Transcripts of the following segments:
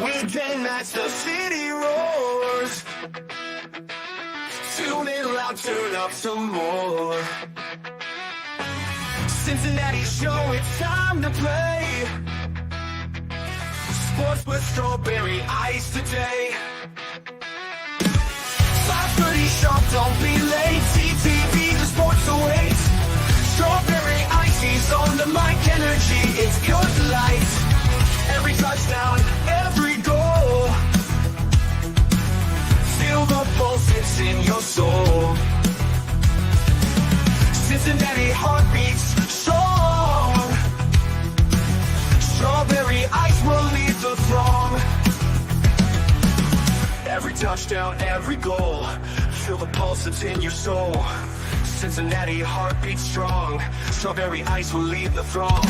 Weekend nights, the city roars. Tune in loud, turn up some more. Cincinnati show, it's time to play. Sports with strawberry ice today. 5:30 sharp, don't be late. TTV, the sports awaits. Strawberry ices on the mic, energy, it's pure delight. Every touchdown, every goal. Feel the pulse, it's in your soul. Cincinnati heartbeats strong. Strawberry ice will lead the throng. Every touchdown, every goal. Feel the pulse that's in your soul. Cincinnati heartbeats strong. Strawberry ice will lead the throng.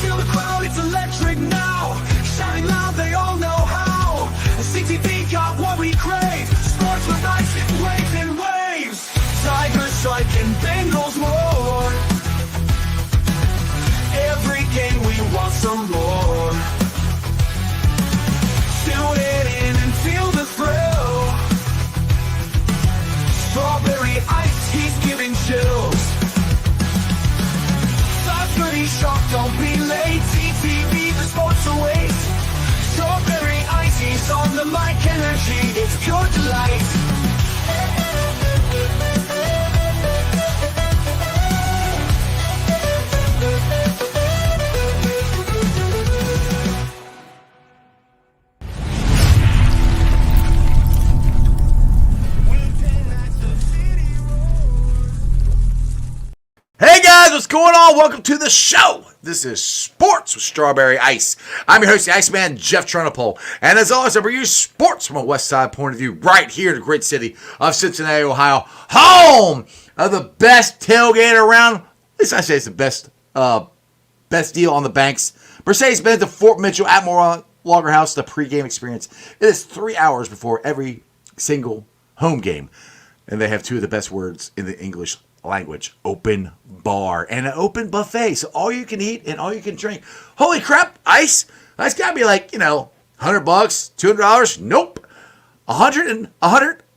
Feel the crowd, it's electric now. Shouting loud, they all know how. The CTV got what we crave. Sports with ice, it waves and waves. Tigers striking, Bengals roar. Every game we want some more. Tune in and feel the thrill. Strawberry ice, he's giving chills. 5:30 sharp, don't be late. TTV, the sports awaits. Strawberry ice, he's on the mic, energy, it's pure delight. Hey guys, what's going on? Welcome to the show. This is Sports with Strawberry Ice. I'm your host, the Iceman, Jeff Trunapole. And as always, I bring you sports from a West Side point of view right here in the great city of Cincinnati, Ohio. Home of the best tailgate around. At least I say it's the best deal on the banks. Mercedes-Benz of Fort Mitchell at Lager House, the pregame experience. It is 3 hours before every single home game. And they have two of the best words in the English language: open bar and an open buffet, so all you can eat and all you can drink. Holy crap, ice, that's gotta be like, $100, $200. Nope. 100,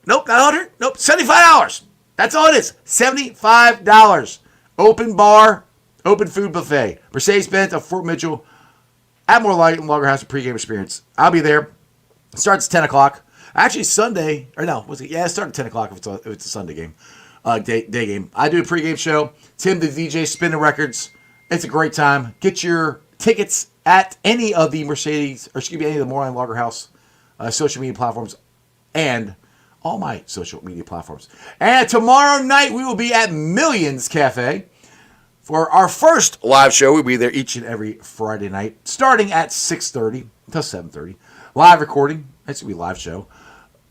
nope, not 100, nope, $75. That's all it is. $75. Open bar, open food buffet. Mercedes-Benz of Fort Mitchell at Lager House, a pregame experience. I'll be there. It starts at 10 o'clock. Actually, Sunday, or no, was it? Yeah, it started at 10 o'clock if it's a Sunday game. Day game. I do a pregame show. Tim, the DJ, spinning records. It's a great time. Get your tickets at any of the any of the Moreline Lager House social media platforms and all my social media platforms. And tomorrow night we will be at Millions Cafe for our first live show. We'll be there each and every Friday night, starting at 6:30 until 7:30. Live recording. It's gonna be a live show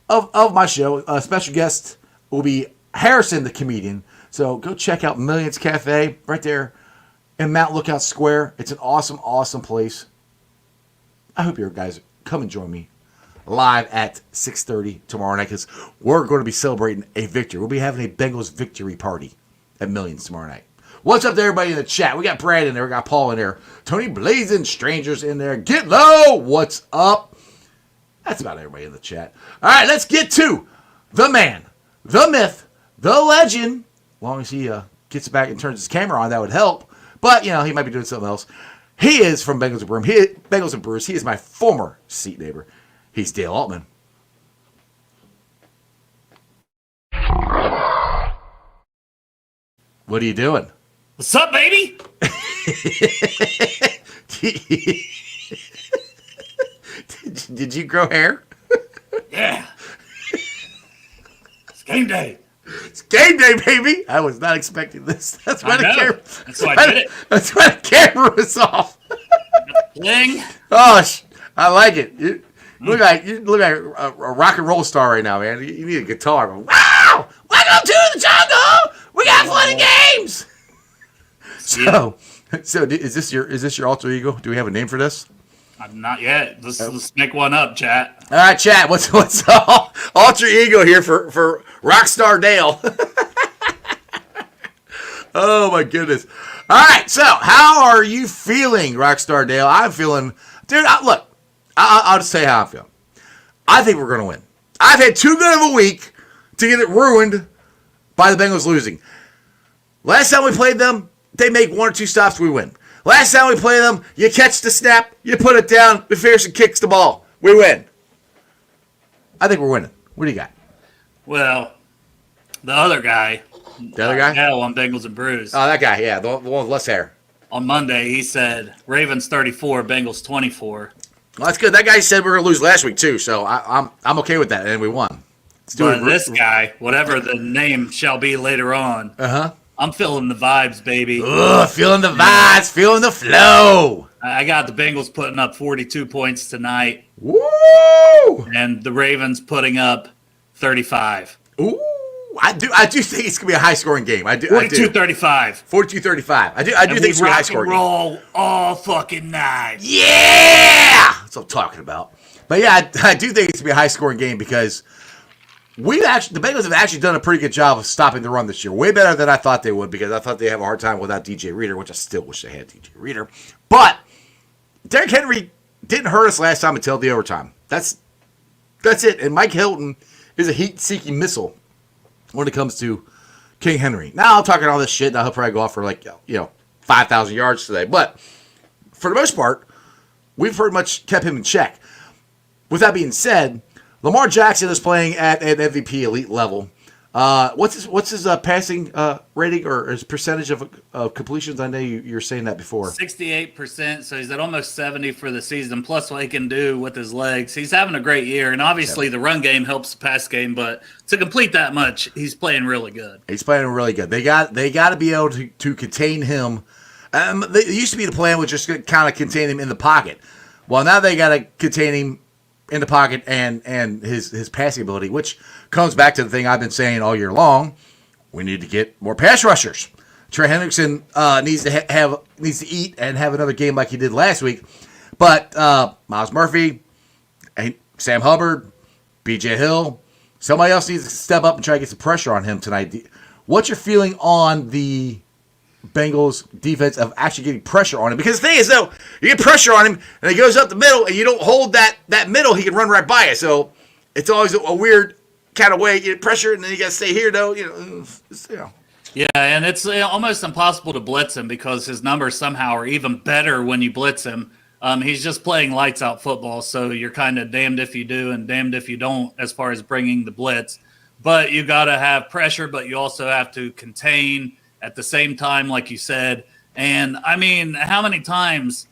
of my show. A special guest will be Harrison, the comedian. So go check out Millions Cafe right there in Mount Lookout Square. It's an awesome, awesome place. I hope you guys come and join me live at 6:30 tomorrow night, because we're going to be celebrating a victory. We'll be having a Bengals victory party at Millions tomorrow night. What's up to everybody in the chat? We got Brad in there. We got Paul in there. Tony Blazing, strangers in there. Get low. What's up? That's about everybody in the chat. All right, let's get to the man, the myth, the legend. As long as he gets back and turns his camera on, that would help. But, he might be doing something else. He is from Bengals and Brews. He is my former seat neighbor. He's Dale Altman. What are you doing? What's up, baby? Did you grow hair? Yeah. It's game day. It's game day, baby. I was not expecting this. That's why I know. That's why I did it. That's why the camera was off. Bling. Oh, I like it. You look like a rock and roll star right now, man. You need a guitar. Wow! Welcome to the jungle. We got fun and games. So is this your alter ego? Do we have a name for this? Not yet. Let's make one up, chat. All right, chat. What's alter ego here for Rockstar Dale? Oh my goodness! All right, so how are you feeling, Rockstar Dale? I'm feeling, dude. Look, I'll just tell you how I feel. I think we're going to win. I've had too good of a week to get it ruined by the Bengals losing. Last time we played them, they make 1 or 2 stops, we win. Last time we played them, you catch the snap, you put it down, McPherson kicks the ball, we win. I think we're winning. What do you got? Well, the other guy. The other guy? Dale on Bengals and Brews. Oh, that guy, yeah, the one with less hair. On Monday, he said Ravens 34, Bengals 24. Well, that's good. That guy said we were going to lose last week, too, so I'm okay with that, and we won. But this guy, whatever the name shall be later on, I'm feeling the vibes, baby. Ugh, feeling the vibes, feeling the flow. I got the Bengals putting up 42 points tonight. Woo! And the Ravens putting up 35. Ooh, I do think it's going to be a high-scoring game. 42-35. 42-35. I do think it's going to be a high-scoring game. Roll all fucking night. Yeah! That's what I'm talking about. But yeah, I do think it's going to be a high-scoring game because the Bengals have actually done a pretty good job of stopping the run this year. Way better than I thought they would because I thought they'd have a hard time without DJ Reader, which I still wish they had DJ Reader. But Derrick Henry didn't hurt us last time until the overtime. That's it. And Mike Hilton is a heat-seeking missile when it comes to King Henry. Now I'm talking all this shit, and he'll probably go off for 5,000 yards today. But for the most part, we've pretty much kept him in check. With that being said, Lamar Jackson is playing at an MVP elite level. What's his passing rating or his percentage of completions? I know you're saying that before. 68%, so he's at almost 70 for the season, plus what he can do with his legs. He's having a great year, and obviously the run game helps the pass game, but to complete that much, he's playing really good. He's playing really good. They got to be able to contain him. It used to be the plan was just kind of contain him in the pocket. Well, now they got to contain him in the pocket and his passing ability, which comes back to the thing I've been saying all year long. We need to get more pass rushers. Trey Hendrickson needs to eat and have another game like he did last week. But Miles Murphy, Sam Hubbard, B.J. Hill, somebody else needs to step up and try to get some pressure on him tonight. What's your feeling on the Bengals defense of actually getting pressure on him? Because the thing is, though, you get pressure on him and he goes up the middle and you don't hold that middle, he can run right by you. So it's always a weird kind of way. You get pressure and then you got to stay here, though. Yeah, and it's almost impossible to blitz him because his numbers somehow are even better when you blitz him. He's just playing lights out football, so you're kind of damned if you do and damned if you don't as far as bringing the blitz. But you got to have pressure, but you also have to contain at the same time, like you said. And, I mean, how many times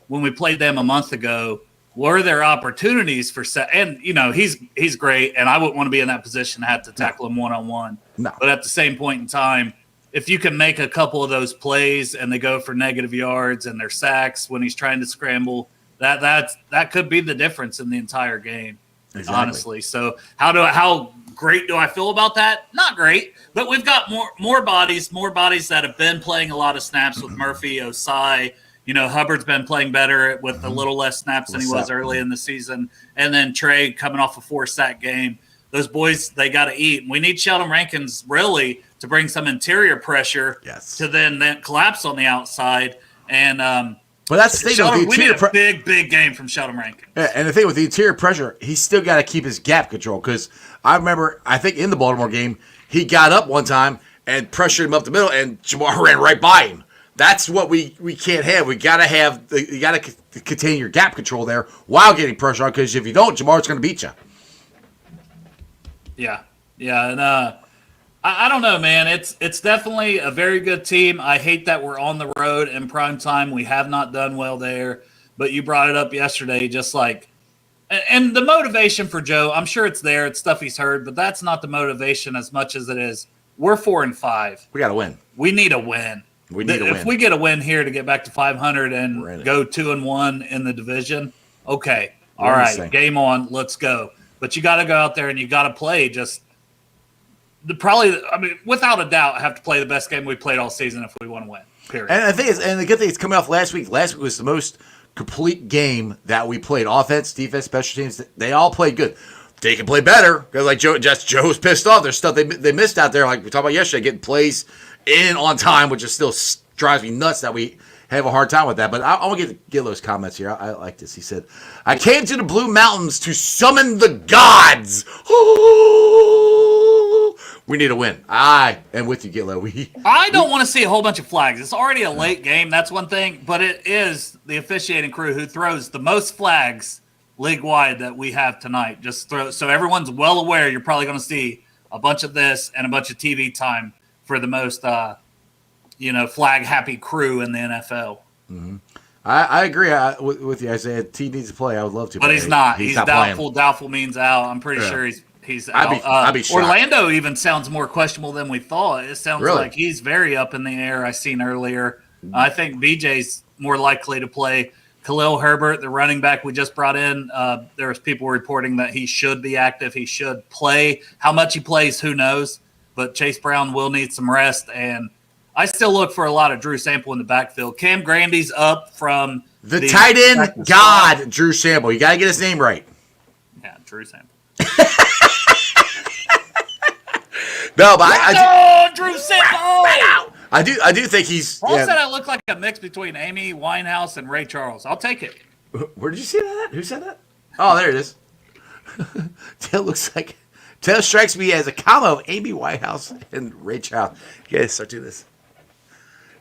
when we played them a month ago were there opportunities for and, he's great, and I wouldn't want to be in that position to have to tackle him one-on-one. No. But at the same point in time, if you can make a couple of those plays and they go for negative yards and they're sacks when he's trying to scramble, that could be the difference in the entire game, honestly. So how great do I feel about that? Not great, but we've got more bodies that have been playing a lot of snaps with Murphy, Osai. Hubbard's been playing better with a little less snaps than he was early in the season. And then Trey coming off a 4-sack game. Those boys, they got to eat. We need Sheldon Rankins really to bring some interior pressure to then collapse on the outside. And but that's the thing. We need a big game from Sheldon Rankins. Yeah, and the thing with the interior pressure, he's still got to keep his gap control because I remember, I think in the Baltimore game, he got up one time and pressured him up the middle, and Jamar ran right by him. That's what we can't have. You got to contain your gap control there while getting pressure on, because if you don't, Jamar's going to beat you. Yeah, and I don't know, man. It's definitely a very good team. I hate that we're on the road in prime time. We have not done well there, but you brought it up yesterday, just like, and the motivation for Joe, I'm sure it's there. It's stuff he's heard, but that's not the motivation as much as it is. We're 4-5. We got to win. We need a win. If we get a win here to get back to 500 and go 2-1 in the division, okay, all right, game on, let's go. But you got to go out there and you got to play without a doubt, have to play the best game we played all season if we want to win. Period. And the good thing is coming off last week. Last week was the most complete game that we played. Offense, defense, special teams, they all played good. They can play better because, like Joe's pissed off. There's stuff they missed out there, like we talked about yesterday, getting plays in on time, which is still drives me nuts that we have a hard time with that. But I want to get those comments here. I like this. He said, "I came to the Blue Mountains to summon the gods." We need a win. I am with you, Gillo. I don't want to see a whole bunch of flags. It's already a late game. That's one thing. But it is the officiating crew who throws the most flags league-wide that we have tonight. Just throw, so everyone's well aware you're probably going to see a bunch of this and a bunch of TV time for the most, flag-happy crew in the NFL. Mm-hmm. I agree with you. I said T needs to play. I would love to. But he's not. He's not doubtful. Playing. Doubtful means out. I'm pretty sure he's out. I'd be shocked. Orlando even sounds more questionable than we thought. It sounds Really? like he's very up in the air. I seen earlier. I think BJ's more likely to play. Khalil Herbert, the running back we just brought in, there was people reporting that he should be active. He should play. How much he plays, who knows? But Chase Brown will need some rest. And I still look for a lot of Drew Sample in the backfield. Cam Grandy's up from the tight end god, spot. Drew Sample. You got to get his name right. Yeah, Drew Sample. No, but Drew Sample! I do think he's. Paul said I look like a mix between Amy Winehouse and Ray Charles. I'll take it. Where did you see that? Who said that? Oh, there it is. Tail strikes me as a combo of Amy Winehouse and Ray Charles. You guys start doing this.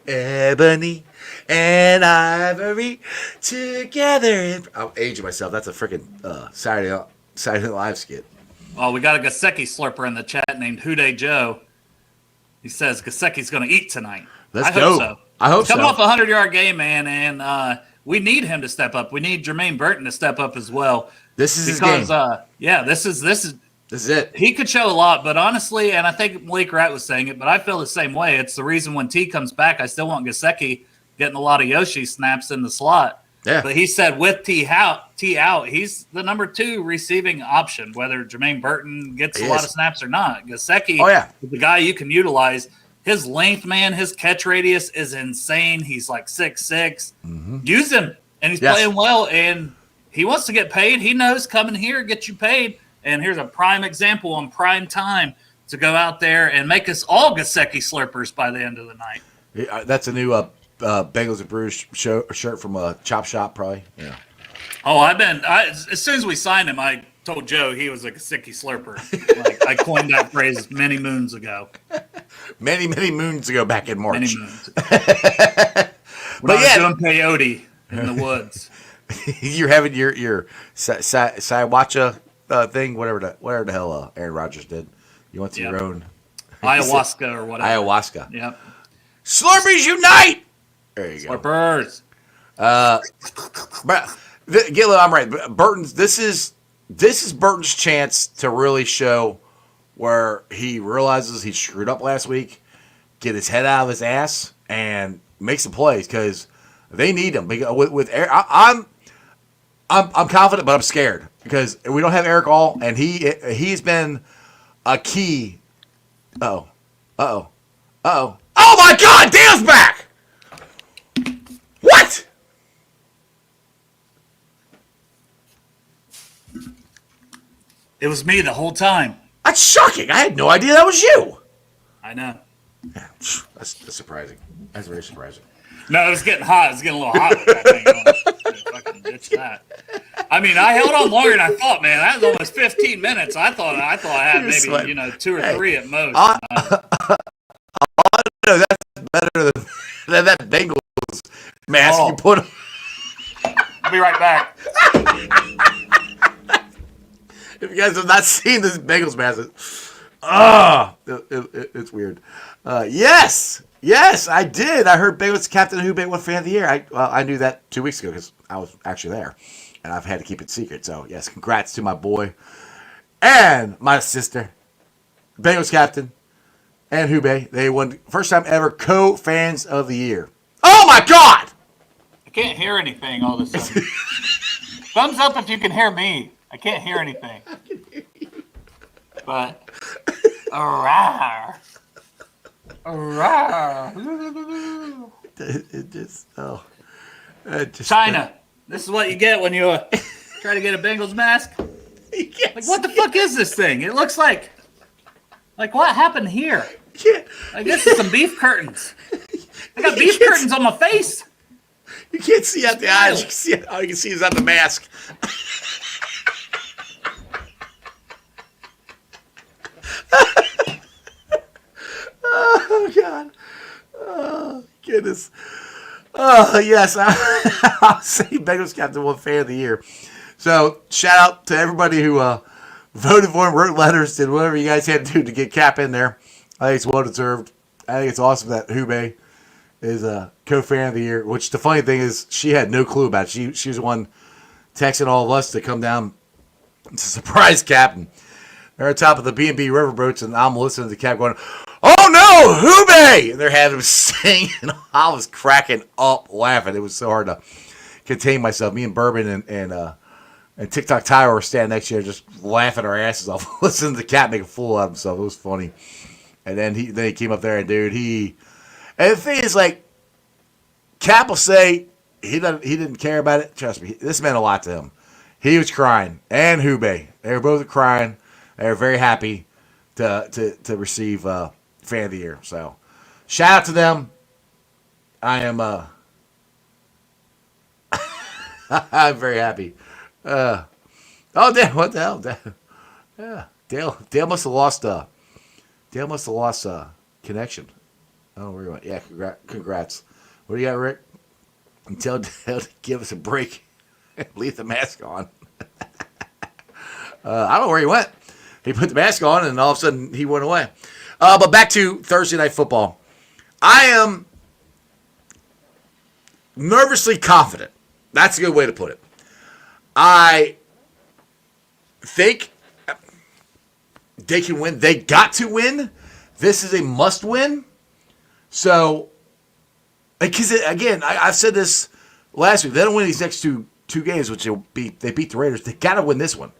Ebony and ivory together. I'm aging myself. That's a freaking Saturday Night Live skit. Oh, we got a Gasecki slurper in the chat named Hude Joe. He says Gasecki's going to eat tonight. Let's go. So. I hope so. Coming off a 100-yard game, man, and we need him to step up. We need Jermaine Burton to step up as well. This is his game. This is it. He could show a lot, but honestly, and I think Malik Wright was saying it, but I feel the same way. It's the reason when T comes back, I still want Gasecki getting a lot of Yoshi snaps in the slot. Yeah. But he said with T out, he's the number 2 receiving option, whether Jermaine Burton gets a lot of snaps or not. Gasecki is the guy you can utilize. His length, man, his catch radius is insane. He's like 6'6". Mm-hmm. Use him, and he's playing well, and he wants to get paid. He knows coming here, get you paid. And here's a prime example on prime time to go out there and make us all Gasecki slurpers by the end of the night. Yeah, that's a new Bengals and Brews shirt from Chop Shop, probably. Yeah. Oh, as soon as we signed him, I told Joe he was a Gasecki slurper. I coined that phrase many moons ago. Many moons ago, back in March. Many moons. When I was doing peyote in the woods. You're having your Saiwacha thing, whatever the hell Aaron Rodgers did. You went to your own ayahuasca or whatever. Ayahuasca. Yep. Slurpees unite! There you go. Slurpers. Gillo, I'm right. Burton's this is Burton's chance to really show where he realizes he screwed up last week, get his head out of his ass, and make some plays because they need him. With I'm confident, but I'm scared because we don't have Eric All, and he's been a key. Oh my God! Dale's back. What? It was me the whole time. That's shocking. I had no idea that was you. I know. Yeah, that's surprising. That's very surprising. No, it was getting hot. It was getting a little hot with that thing on. Fucking ditch that. I mean, I held on longer than I thought, man. That was almost 15 minutes. I thought I had maybe 2 or 3 at most. No, that's better than that Bengals mask you put on. I'll be right back. If you guys have not seen this Bengals mask, it's weird. Yes, I did. I heard Bengals captain who won fan of the year. I knew that 2 weeks ago because I was actually there, and I've had to keep it secret. So yes, congrats to my boy and my sister, Bengals captain. And Hubei, they won first time ever co-fans of the year. Oh my God! I can't hear anything all of a sudden. Thumbs up if you can hear me. I can't hear anything. I can hear you. But China. This is what you get when you try to get a Bengals mask. Like, what the fuck is this thing? It looks like what happened here? Yeah. Like, this is some beef curtains. I got beef curtains on my face. You can't see out the eyes. You can see all you can see is out the mask. Oh God. Oh goodness. Oh yes. I'll say Bengals captain, one fan of the year. So shout out to everybody who voted for him, wrote letters, did whatever you guys had to do to get Cap in there. I think it's well deserved. I think it's awesome that Hube is a co-fan of the year. Which the funny thing is, she had no clue about it. She was the one texting all of us to come down to surprise Cap. And they're on top of the B&B riverboats, and I'm listening to Cap going, "Oh no, Hube!" And they're having him sing, and I was cracking up laughing. It was so hard to contain myself. Me and Bourbon and TikTok Tyler were standing next to her, just laughing our asses off, listening to the Cap make a fool out of himself. It was funny. And then he came up there, and dude, and the thing is, like, Cap will say he didn't care about it. Trust me, this meant a lot to him. He was crying, and Hube. They were both crying. They were very happy to receive Fan of the Year. So, shout out to them. I am I'm very happy. Oh damn! What the hell? Yeah, Dale must have lost. Dale must have lost connection. Oh, where you went? Yeah, congrats. What do you got, Rick? And tell Dale to give us a break. Leave the mask on. I don't know where he went. He put the mask on, and all of a sudden he went away. But back to Thursday Night Football. I am nervously confident. That's a good way to put it. I think they can win. They got to win. This is a must win. So, because again, I've said this last week. They don't win these next two games, which they beat the Raiders. They got to win this one.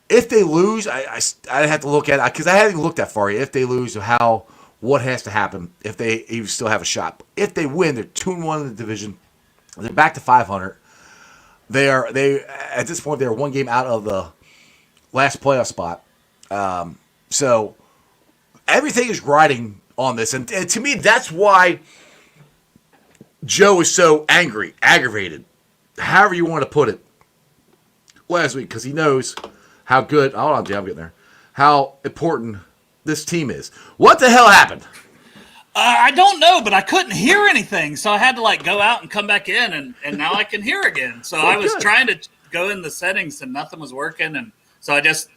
If they lose, I have to look at it because I haven't looked that far yet. If they lose, what has to happen if they even still have a shot? If they win, they're 2-1 in the division. They're back to 500. They at this point they're one game out of the last playoff spot. So everything is riding on this, and to me that's why Joe is so angry, aggravated, however you want to put it, last week, because he knows how good. Hold on, Jay, I'm getting there. How important this team is. What the hell happened? I don't know, but I couldn't hear anything, so I had to go out and come back in, and now I can hear again. So I was trying to go in the settings, and nothing was working, and so I just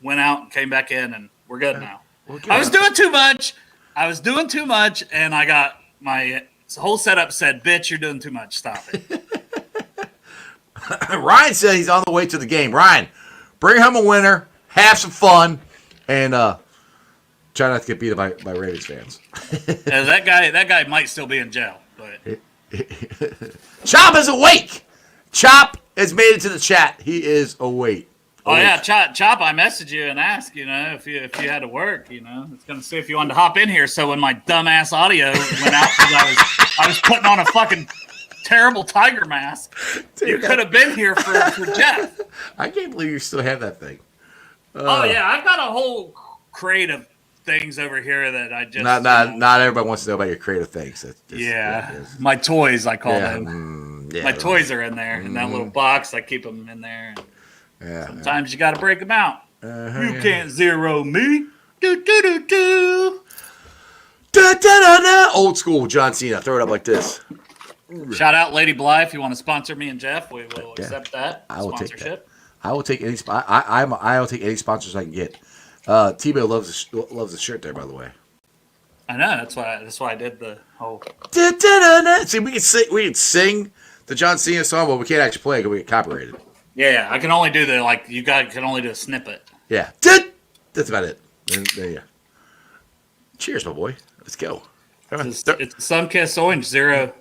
went out and came back in, and we're good now. I was doing too much. And I got my whole setup said, "Bitch, you're doing too much. Stop it." Ryan said he's on the way to the game. Ryan, bring home a winner, have some fun, and try not to get beat up by Ravens fans. Yeah, that guy might still be in jail. But Chop is awake. Chop has made it to the chat. He is awake. Oh yeah, Chop. I messaged you and asked, if you had to work, it's gonna see if you wanted to hop in here. So when my dumbass audio went out because I was putting on a fucking terrible tiger mask, dude, you could have been here for Jeff. I can't believe you still have that thing. Oh yeah, I've got a whole crate of things over here that I just not everybody wants to know about your creative things. My toys, I call them. My toys are in there in that little box. I keep them in there. Sometimes you got to break them out. You can't zero me. Do do do do. Da, da, da, da. Old school John Cena. Throw it up like this. Shout out Lady Bly if you want to sponsor me and Jeff. We will accept that. I will sponsorship. Take that. I will take any. I will take any sponsors I can get. T-Bo loves the shirt there, by the way. I know. That's why I did the whole. Da, da, da, da. See, we can sing the John Cena song, but we can't actually play it because we get copyrighted. Yeah, I can only do you guys can only do a snippet. Yeah, that's about it. There you go. Cheers, my boy. Let's go. It's Sunkist Orange, zero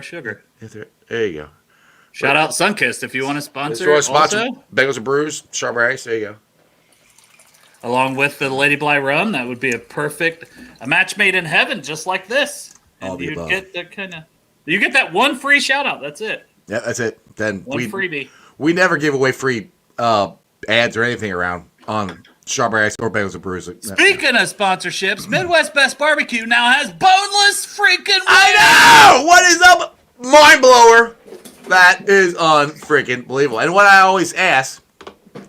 sugar. There you go. Shout out Sunkist if you want to sponsor. Bengals and brews, strawberry ice. There you go. Along with the Lady Bly rum, that would be a match made in heaven, just like this. And you get you get that one free shout out. That's it. Yeah, that's it. Then freebie. We never give away free ads or anything around on Strawberry Ice or Bengals and Brews. Speaking of sponsorships, Midwest Best Barbecue now has boneless freaking wings. I know! What is up? Mind blower. That is unfreaking believable. And what I always ask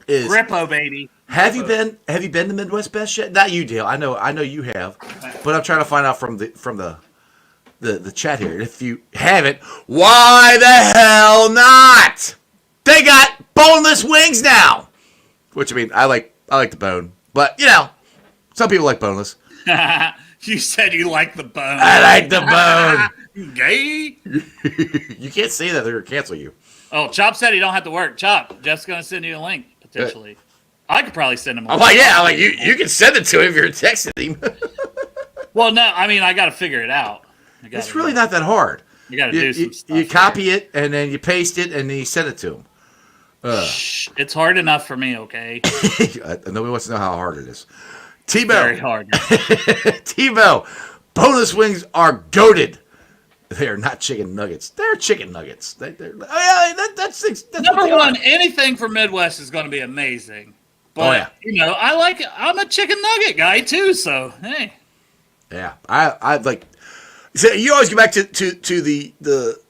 is Grippo, baby. Have you been to Midwest Best yet? Not you, Dale. I know you have. But I'm trying to find out from the chat here. If you haven't, why the hell not? They got boneless wings now. Which I mean, I like the bone. But some people like boneless. You said you like the bone. I like the bone. Gay? You can't say that; they're gonna cancel you. Oh, Chop said he don't have to work. Chop, Jeff's gonna send you a link potentially. I could probably send him a link. I'm like you can send it to him if you're texting him. Well, no, I mean I got to figure it out. It's really not that hard. You got to do some stuff. You copy it and then you paste it and then you send it to him. It's hard enough for me, okay? Nobody wants to know how hard it is. Tebow. Very hard. Tebow. Boneless wings are goated. They are not chicken nuggets. They're chicken nuggets. That's Number one, anything from Midwest is going to be amazing. But, I'm a chicken nugget guy too, so, hey. Yeah. I like... So you always go back to the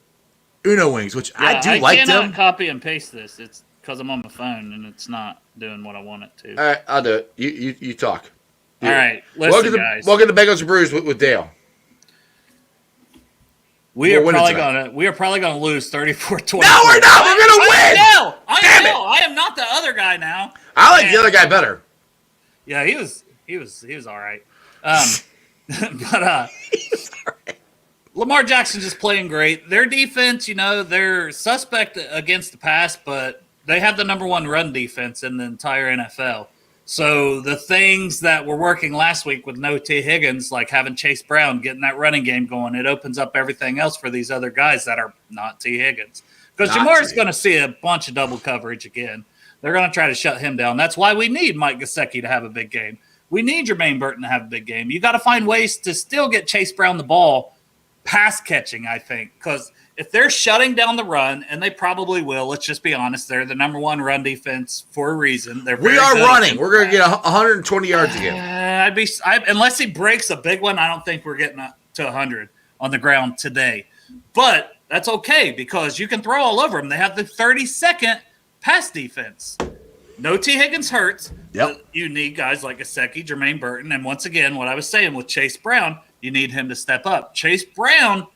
Uno wings, which I do like them. I cannot copy and paste this. It's because I'm on my phone and it's not doing what I want it to. All right, I'll do it. You talk. All right, listen, guys. Welcome to Bengals and Brews with Dale. We are probably gonna lose 34-20. No, we're not. We're gonna win. I am not the other guy now. I like the other guy better. Yeah, he was all right. But Lamar Jackson just playing great. Their defense, they're suspect against the pass, but they have the number one run defense in the entire NFL. So the things that were working last week with no T. Higgins, like having Chase Brown, getting that running game going, it opens up everything else for these other guys that are not T. Higgins. Because Jamar's going to see a bunch of double coverage again. They're going to try to shut him down. That's why we need Mike Gesicki to have a big game. We need Jermaine Burton to have a big game. You got to find ways to still get Chase Brown the ball pass catching, I think, because if they're shutting down the run, and they probably will, let's just be honest, they're the number one run defense for a reason. We are running. We're going to get 120 yards again. Unless he breaks a big one, I don't think we're getting to 100 on the ground today. But that's okay because you can throw all over them. They have the 32nd pass defense. No T. Higgins hurts. Yep. You need guys like Gesicki, Jermaine Burton, and once again, what I was saying with Chase Brown, you need him to step up. Chase Brown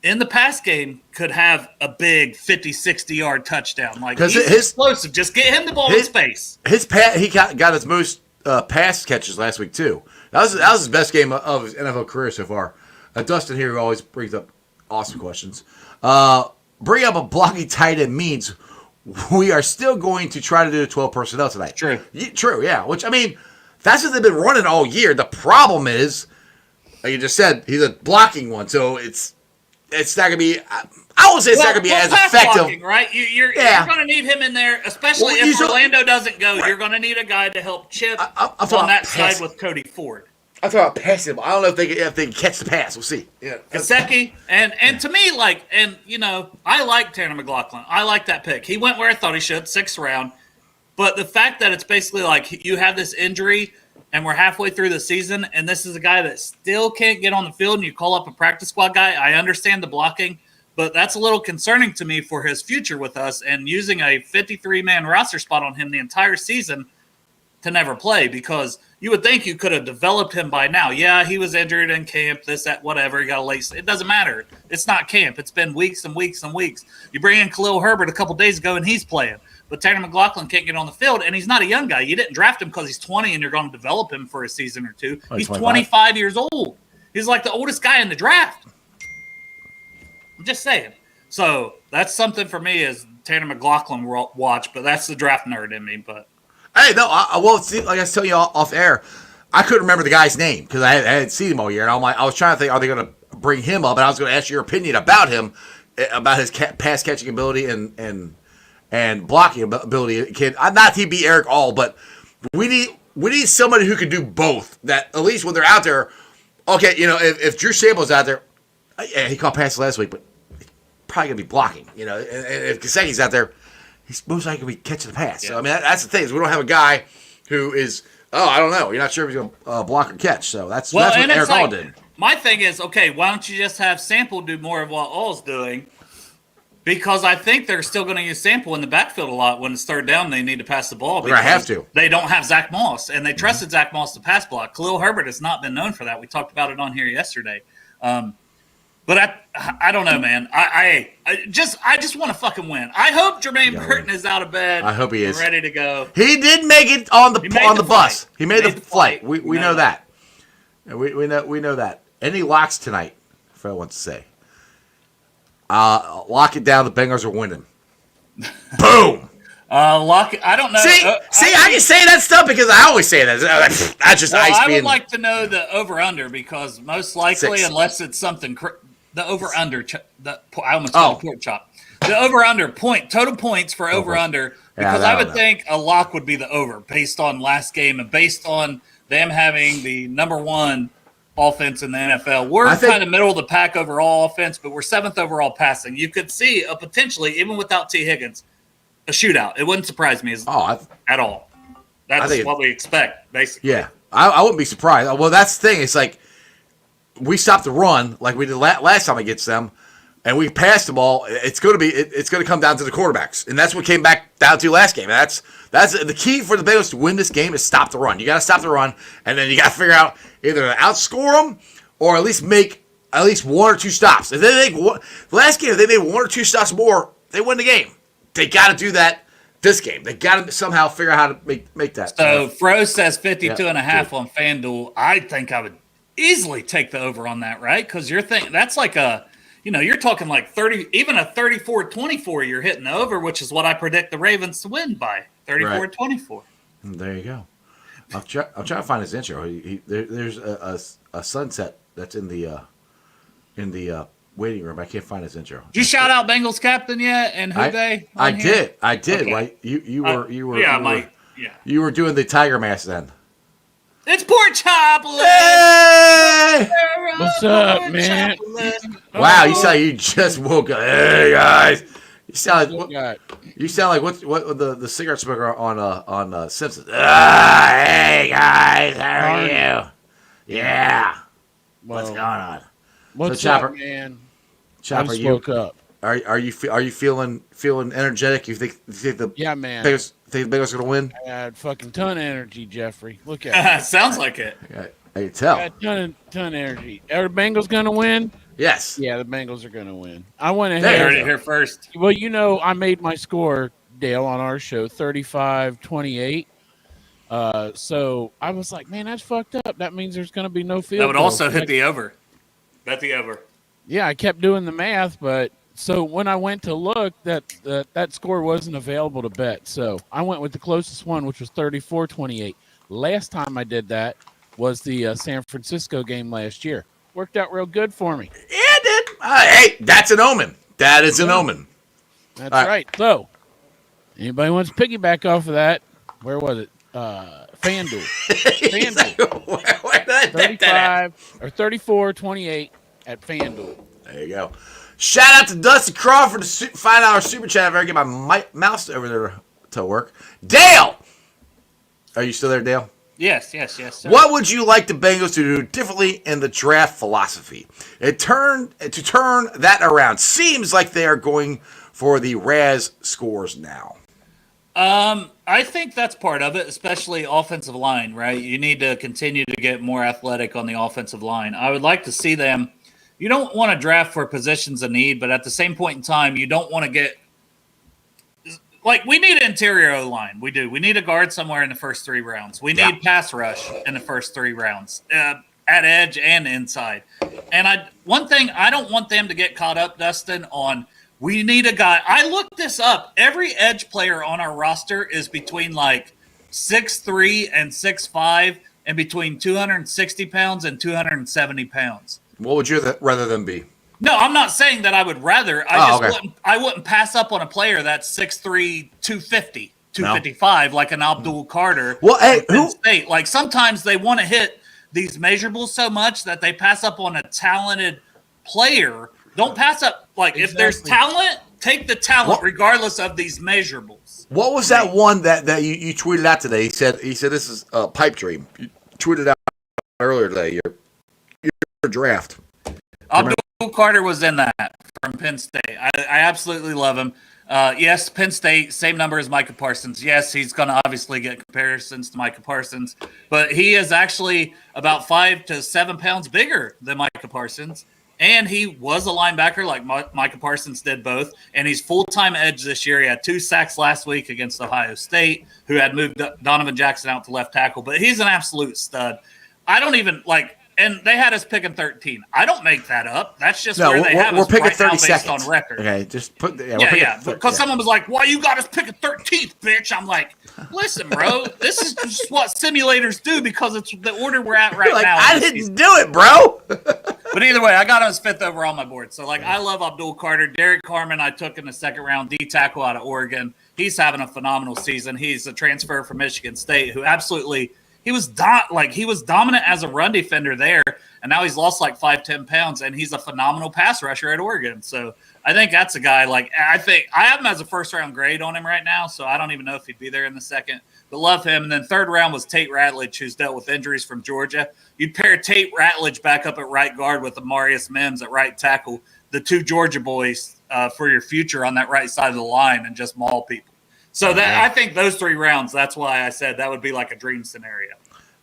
in the pass game could have a big 50, 60-yard touchdown. Like he's explosive. Just get him the ball in space. He got his most pass catches last week too. That was his best game of his NFL career so far. Dustin here always brings up awesome questions. Bring up a blocking tight end means we are still going to try to do the 12 personnel tonight. True. True, yeah. Which, I mean, that's what they've been running all year. The problem is, like you just said, he's a blocking one, so it's not going to be. I would say it's not going to be as effective, blocking, right? You're going to need him in there, especially if Orlando doesn't go. Right. You're going to need a guy to help chip on that side with Cody Ford. I thought about passing him. I don't know if they can catch the pass. We'll see. Yeah, Gesicki and to me, I like Tanner McLaughlin. I like that pick. He went where I thought he should, 6th round. But the fact that it's basically like you have this injury and we're halfway through the season, and this is a guy that still can't get on the field, and you call up a practice squad guy. I understand the blocking, but that's a little concerning to me for his future with us and using a 53-man roster spot on him the entire season to never play, because you would think you could have developed him by now. Yeah, he was injured in camp, this, that, whatever. He got a late. It doesn't matter. It's not camp. It's been weeks and weeks and weeks. You bring in Khalil Herbert a couple days ago, and he's playing. But Tanner McLaughlin can't get on the field, and he's not a young guy. You didn't draft him because he's 20 and you're going to develop him for a season or two. He's 25 years old. He's like the oldest guy in the draft. I'm just saying. So that's something for me as Tanner McLaughlin watch, but that's the draft nerd in me. But hey, no, like I was telling you off air, I couldn't remember the guy's name because I hadn't seen him all year, and I was trying to think, are they going to bring him up? And I was going to ask your opinion about him, about his pass catching ability and blocking ability. Not to be Eric All, but we need somebody who can do both. That at least when they're out there, okay, if Drew Sable's out there, yeah, he caught passes last week, but he's probably gonna be blocking. And if Gesicki's out there, he's most likely gonna be catching the pass. Yeah. So I mean, that's the thing is we don't have a guy who is Oh, I don't know. You're not sure if he's going to block or catch. So that's Well, what and Eric it's Hall like, did. my thing is, okay, why don't you just have Sample do more of what All's doing? Because I think they're still going to use Sample in the backfield a lot when it's third down. They need to pass the ball. They're going to have to. They don't have Zach Moss, and they trusted Zach Moss to pass block. Khalil Herbert has not been known for that. We talked about it on here yesterday. But I don't know, man. I just want to fucking win. I hope Jermaine Burton is out of bed. I hope he is ready to go. He did make it on the bus. He made the flight. We know that. We know that. Any locks tonight? If I want to say, lock it down. The Bengals are winning. Boom. Lock. I don't know. See, I can say that stuff because I always say that. That's just ice. I would like to know the over/under because most likely, 6. unless it's something, the over/under. I almost called pork chop. The over/under total points for over/under because I would think a lock would be the over based on last game and based on them having the number 1 offense in the NFL. We're kind of middle of the pack overall offense, but we're 7th overall passing. You could see a potentially, even without T. Higgins, a shootout. It wouldn't surprise me at all. That's what we expect, basically. Yeah, I wouldn't be surprised. Well, that's the thing. It's like we stopped the run like we did last time against them, and we passed the ball. It's going to come down to the quarterbacks, and that's what came back down to last game. And that's the key for the Bengals to win this game is stop the run. You got to stop the run, and then you got to figure out either to outscore them or at least make at least 1 or 2 stops. If they make last game, if they made 1 or 2 stops more, they win the game. They got to do that this game. They got to somehow figure out how to make that. So Fro says 52.5 on FanDuel. I think I would easily take the over on that, right? Because you're thinking that's like you're talking like 30, even a 34-24. You're hitting the over, which is what I predict the Ravens to win by 34-24. There you go. I'm trying to find his intro. There's a sunset that's in the waiting room. I can't find his intro. Did you shout out Bengals captain yet? And who they? I did. Okay. Right? You were. Yeah, You were doing the tiger mask then. It's pork chop. Hey! What's up, man? Wow, you just woke up. Hey guys, you sound like what the cigarette smoker on Simpsons. Hey guys, how are you? Yeah. What's going on? What's Chopper, up, man? Chopper, I just woke up. Are you feeling energetic? You think the man. Think the Bengals are gonna win? I had fucking ton of energy, Jeffrey. Look at it. Sounds like it. I can tell. I had ton of energy. Are the Bengals gonna win? Yes. Yeah, the Bengals are gonna win. I went ahead. They heard it here first. Well, I made my score, Dale, on our show, 35-28. So I was like, man, that's fucked up. That means there's gonna be no field That would goal. also hit the over. Bet the over. Yeah, I kept doing the math, but so when I went to look, that score wasn't available to bet. So I went with the closest one, which was 34-28. Last time I did that was the San Francisco game last year. Worked out real good for me. Yeah, it did. Hey, that's an omen. That is an omen. That's right. So, anybody wants to piggyback off of that? Where was it? FanDuel. Where did that 35 or 34-28 at FanDuel. There you go. Shout out to Dusty Crawford, the $5 super chat. If I get my mouse over there to work. Dale, are you still there, Dale? Yes, sir. What would you like the Bengals to do differently in the draft philosophy? To turn that around. Seems like they are going for the RAS scores now. I think that's part of it, especially offensive line, right? You need to continue to get more athletic on the offensive line. I would like to see them. You don't want to draft for positions of need, but at the same point in time, you don't want to get we need an interior line. We do. We need a guard somewhere in the first 3 rounds. We need pass rush in the first 3 rounds, at edge and inside. And one thing, I don't want them to get caught up, Dustin, on we need a guy. I looked this up. Every edge player on our roster is between 6'3" and 6'5", and between 260 pounds and 270 pounds. What would you rather them be? No, I'm not saying that I would rather. I wouldn't pass up on a player that's 6'3", 250, 255, like an Abdul Carter. Well, hey, State. Sometimes they want to hit these measurables so much that they pass up on a talented player. Don't pass up. If there's talent, take the talent regardless of these measurables. What was that one that you tweeted out today? He said this is a pipe dream. You tweeted out earlier today your draft. Abdul Carter was in that from Penn State. I absolutely love him. Yes, Penn State, same number as Micah Parsons. Yes, he's going to obviously get comparisons to Micah Parsons, but he is actually about 5 to 7 pounds bigger than Micah Parsons. And he was a linebacker like Micah Parsons did both. And he's full-time edge this year. He had 2 sacks last week against Ohio State, who had moved Donovan Jackson out to left tackle. But he's an absolute stud. I don't even and they had us picking 13. I don't make that up. That's just where they have us picking right 30 now based seconds. on record. Okay, just put Because someone was like, "Why you got us picking 13th, bitch?" I'm like, "Listen, bro, this is just what simulators do because it's the order we're at right now." I didn't do it, bro. But either way, I got him as 5th overall on my board. So, I love Abdul Carter. Derek Carmen, I took in the 2nd round, D tackle out of Oregon. He's having a phenomenal season. He's a transfer from Michigan State who absolutely he was dominant as a run defender there, and now he's lost 5-10 pounds, and he's a phenomenal pass rusher at Oregon. So I think that's a guy I have him as a 1st-round grade on him right now, so I don't even know if he'd be there in the 2nd. But love him. And then 3rd round was Tate Ratledge, who's dealt with injuries from Georgia. You'd pair Tate Ratledge back up at right guard with Amarius Mims at right tackle, the 2 Georgia boys for your future on that right side of the line, and just maul people. So I think those 3 rounds, that's why I said that would be like a dream scenario.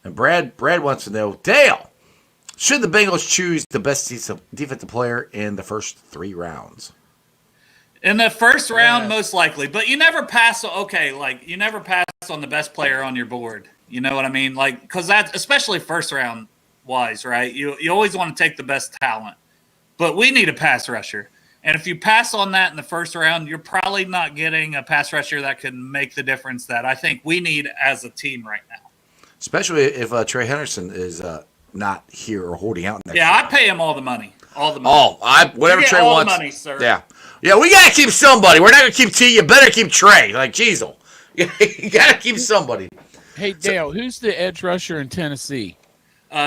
And Brad wants to know, Dale, should the Bengals choose the best defensive player in the first 3 rounds? In the first round, most likely. But you never pass, you never pass on the best player on your board. You know what I mean? Because that, especially first round wise, right? You always want to take the best talent. But we need a pass rusher. And if you pass on that in the first round, you're probably not getting a pass rusher that can make the difference that I think we need as a team right now. Especially if Trey Henderson is not here or holding out next year. I pay him all the money. All the money. Whatever Trey all wants. The money, sir. Yeah, we got to keep somebody. We're not going to keep T. You better keep Trey. Jeezle. You got to keep somebody. Hey, Dale, who's the edge rusher in Tennessee?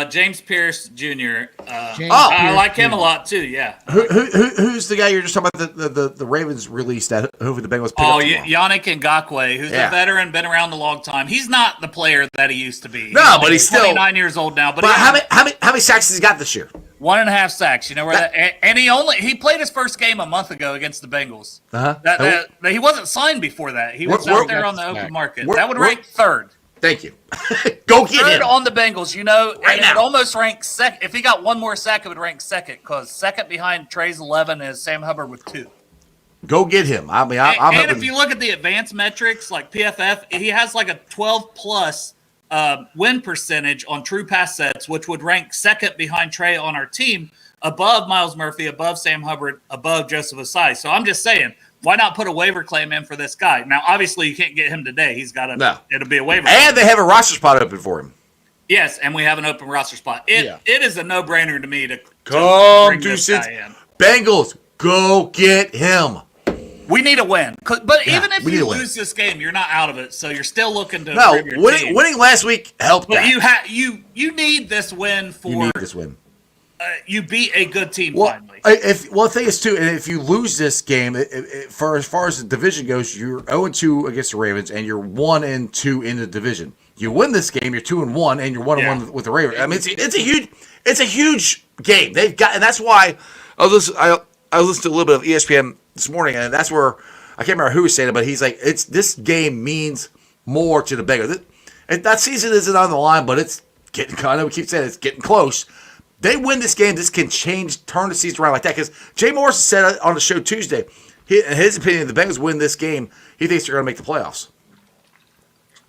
James Pierce Jr. I like him a lot too. Yeah. Who's the guy you're just talking about? The Ravens released that over the Bengals. Yannick Ngakoue, who's a veteran, been around a long time. He's not the player that he used to be. No, but he's still 29 years old now. But how many sacks has he got this year? 1.5 sacks. You know where and he played his first game a month ago against the Bengals. He wasn't signed before that. He was out there on the open market. That would rank 3rd. Thank you. Go get Third him. on the Bengals, right now. It would almost rank 2nd. If he got 1 more sack, it would rank 2nd because 2nd behind Trey's 11 is Sam Hubbard with 2. Go get him. I'm if you look at the advanced metrics like PFF, he has a 12+ win percentage on true pass sets, which would rank 2nd behind Trey on our team, above Miles Murphy, above Sam Hubbard, above Joseph Asai. So I'm just saying, why not put a waiver claim in for this guy? Now, obviously, you can't get him today. He's got it'll be a waiver claim. And they have a roster spot open for him. Yes, and we have an open roster spot. It is a no-brainer to me to bring this guy in. Bengals, go get him. We need a win. But even if you lose this game, you're not out of it. So you're still looking to improve your team. Winning last week helped. But you need this win for. You need this win. You beat a good team finally. The thing is too, and if you lose this game, for as far as the division goes, you're 0-2 against the Ravens, and you're 1-2 in the division. You win this game, you're 2-1, and you're 1-1 with the Ravens. I mean, it's a huge game. They've got, and that's why I listened to a little bit of ESPN this morning, and that's where I can't remember who was saying it, but he's like, this game means more to the Bengals. That season isn't on the line, but it's getting. I know we keep saying it's getting close. They win this game, this can turn the season around like that. Because Jay Morrison said on the show Tuesday, in his opinion, if the Bengals win this game, he thinks they're going to make the playoffs.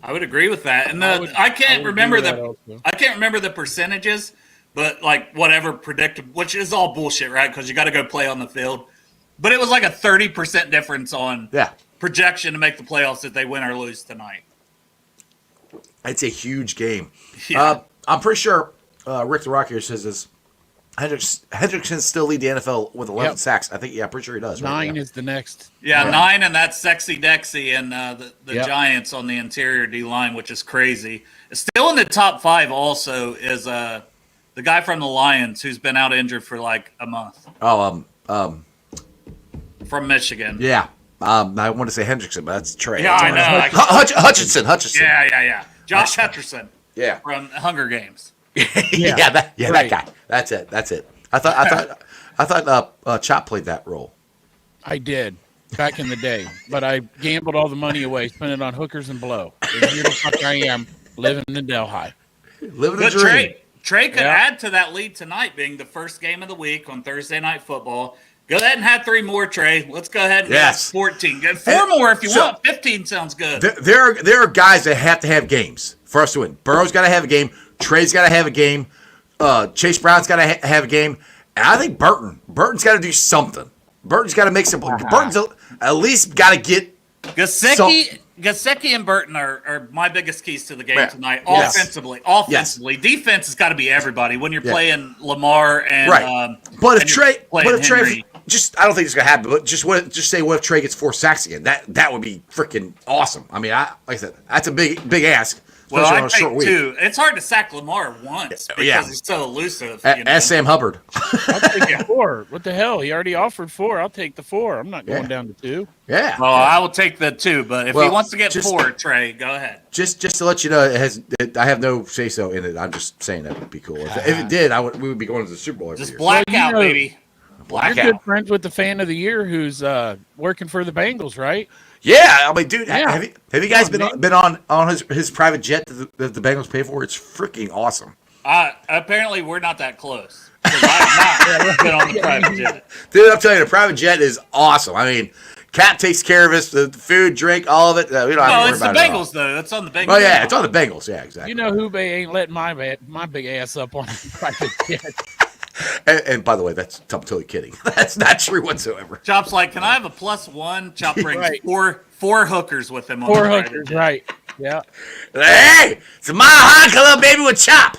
I would agree with that. And I can't remember the percentages, but whatever predicted, which is all bullshit, right? Because you got to go play on the field. But it was a 30% difference on projection to make the playoffs if they win or lose tonight. It's a huge game. Yeah. I'm pretty sure Rick the Rock here says this. Hendrickson still lead the NFL with 11 sacks. I think, I'm pretty sure he does. 9 is the next. Yeah, 9, and that's Sexy Dexy and the Giants on the interior D-line, which is crazy. Still in the top 5 also is the guy from the Lions who's been out injured for a month. from Michigan. Yeah. I want to say Hendrickson, but that's Trey. Yeah, I know. Hutchinson. Yeah. Josh Hutcherson. Yeah. From Hunger Games. That guy. That's it. I thought Chop played that role. I did back in the day, but I gambled all the money away, spent it on hookers and blow. And here the fuck I am, living in Delhi. Living the dream. Trey could add to that lead tonight, being the first game of the week on Thursday Night Football. Go ahead and have 3 more, Trey. Let's go ahead and get 14. Get 4 more if you want. 15 sounds good. There are guys that have to have games for us to win. Burrow's got to have a game. Trey's got to have a game. Chase Brown's got to have a game. And I think Burton's got to do something. Burton's got to make some. Burton's at least got to get. Gesicki and Burton are my biggest keys to the game tonight. Offensively. Defense has got to be everybody when you're playing Lamar and But if Trey, just I don't think it's gonna happen. But just say what if Trey gets 4 sacks again? That would be freaking awesome. I mean, like I said, that's a big ask. Well, I think too. It's hard to sack Lamar once because he's so elusive. As Sam Hubbard. I'll take 4. What the hell? He already offered 4. I'll take the 4. I'm not going down to 2. Yeah. Well, I will take the 2, but if he wants to get 4, Trey, go ahead. Just to let you know, I have no say so in it. I'm just saying that would be cool. If it did, we would be going to the Super Bowl every year. Blackout, baby. You're good friends with the fan of the year who's working for the Bengals, right? Yeah, I mean, dude, have you guys been on his private jet that the Bengals pay for? It's freaking awesome. Apparently, we're not that close. I've not been on the private jet. Dude, I'm telling you, the private jet is awesome. I mean, Cap takes care of us, the food, drink, all of it. We don't have to worry about it. No, it's the Bengals, though. It's on the Bengals. Oh, yeah, it's on the Bengals. Yeah, exactly. You know who ain't letting my big ass up on the private jet. And by the way, I'm totally kidding. That's not true whatsoever. Chop's like, can I have a +1? Chop brings four hookers with him. 4 hookers, right? Yeah. Hey, it's my hot club, baby, with Chop.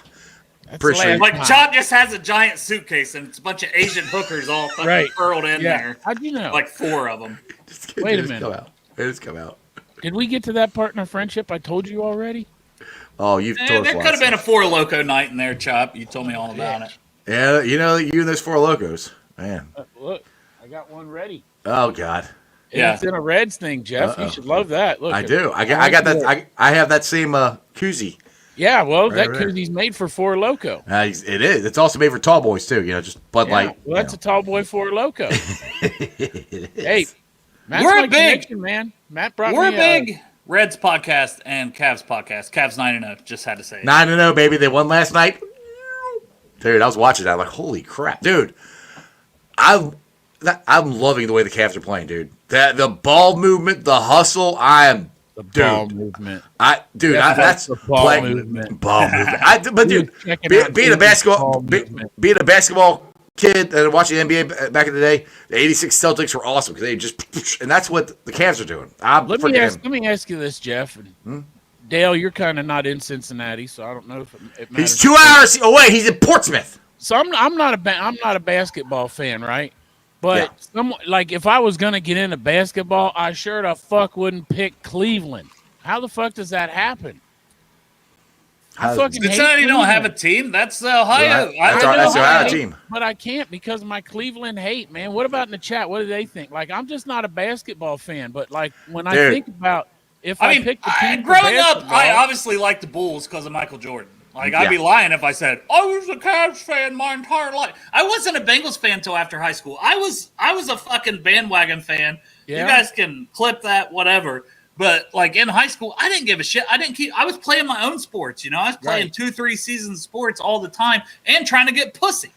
Appreciate it. Like Chop just has a giant suitcase and it's a bunch of Asian hookers all fucking curled in there. How'd you know? Like 4 of them. Wait a minute. It just come out. Did we get to that part in our friendship? I told you already. Oh, you've told us. There could have been a 4 Loco night in there, Chop. You told me all about it. Yeah, you and those 4 Locos, man. Look, I got one ready. Oh God. It's in a Reds thing, Jeff. You should love that. Look, I do. I got that. I have that same koozie. Yeah, well, that koozie's made for 4 Loco. It is. It's also made for tall boys too. Just Bud Light. Well, that's a tall boy 4 Loco. Hey, Matt's we're big man. Matt brought we're me. We're big Reds podcast and Cavs podcast. Cavs 9-0. Just had to say 9-0, baby. They won last night. Dude, I was watching that. I'm like, holy crap, dude! I'm loving the way the Cavs are playing, dude. The ball movement, the hustle. Ball movement. That's the ball movement. Ball movement. But dude, being a basketball kid and watching NBA back in the day, the '86 Celtics were awesome because they just, and that's what the Cavs are doing. Let me ask you this, Jeff. Dale, you're kind of not in Cincinnati, so I don't know if it matters. He's 2 hours away. He's in Portsmouth. So I'm not a basketball fan, right? But if I was gonna get into basketball, I sure the fuck wouldn't pick Cleveland. How the fuck does that happen? Cincinnati don't have a team. That's Ohio. That's Ohio team. But I can't because of my Cleveland hate, man. What about in the chat? What do they think? Like, I'm just not a basketball fan. But like when I think about I pick the team growing up, I obviously liked the Bulls because of Michael Jordan. Like, I'd be lying if I said I was a Cavs fan my entire life. I wasn't a Bengals fan until after high school. I was a fucking bandwagon fan. Yeah. You guys can clip that, whatever. But like in high school, I didn't give a shit. I was playing my own sports. I was playing 2-3 seasons of sports all the time and trying to get pussy.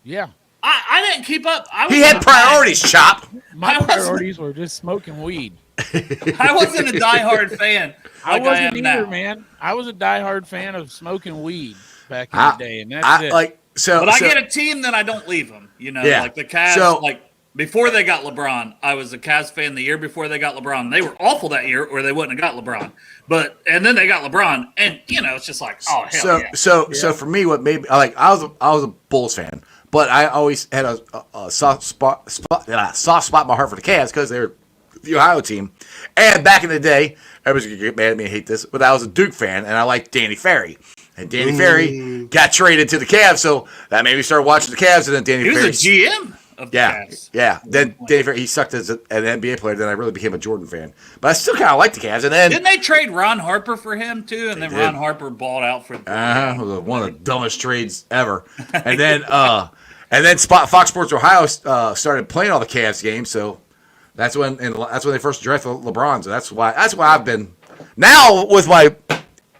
Yeah. I didn't keep up. He had priorities, Chop. My priorities were just smoking weed. I wasn't a diehard fan. I wasn't either, man. I was a diehard fan of smoking weed back in the day, and that's it. But I get a team, then I don't leave them. Like the Cavs. Before they got LeBron, I was a Cavs fan the year before they got LeBron. They were awful that year, or they wouldn't have got LeBron. And then they got LeBron, and it's just like, oh hell yeah. So for me, what made me I was a Bulls fan, but I always had a soft spot in my heart for the Cavs because they're the Ohio team. And back in the day, everybody's gonna get mad at me and hate this, but I was a Duke fan and I liked Danny Ferry. And Danny Ferry got traded to the Cavs, so that made me start watching the Cavs. And then Danny Ferry was a GM. of the Yeah, Cavs. yeah. Then he sucked as an NBA player. Then I really became a Jordan fan. But I still kind of like the Cavs. And then Didn't they trade Ron Harper for him too? And then did. Ron Harper balled out for one of the dumbest trades ever. And then Fox Sports Ohio started playing all the Cavs games. So that's when they first drafted LeBron. So that's why I've been now with my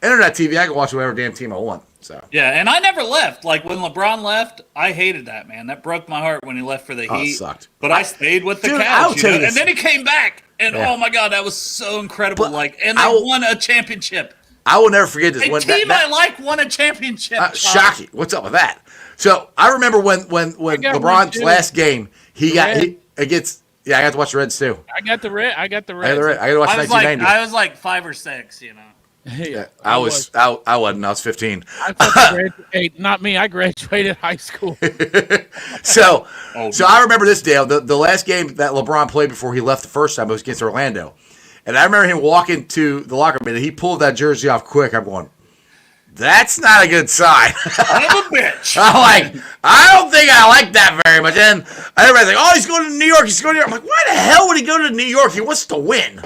internet TV. I can watch whatever damn team I want. So yeah, and I never left. Like when LeBron left, I hated that, man. That broke my heart when he left for the Heat. It sucked. But I stayed with the Dude, Cavs, and then he came back, and oh my god, that was so incredible! But and they won a championship. I will never forget this. A team I like won a championship. Shocking! What's up with that? So I remember when LeBron's last game, he got against. Yeah, I got to watch the Reds too. I got the Reds. I got to watch 1990. I was like 5 or 6, you know. Yeah, I wasn't. I was 15. Not me. I graduated high school. So I remember this, Dale. The last game that LeBron played before he left the first time was against Orlando, and I remember him walking to the locker room and he pulled that jersey off quick. I'm going, that's not a good sign. I'm a bitch. I'm like, I don't think I like that very much. And everybody's like, oh, he's going to New York. He's going to New York. I'm like, why the hell would he go to New York? He wants to win.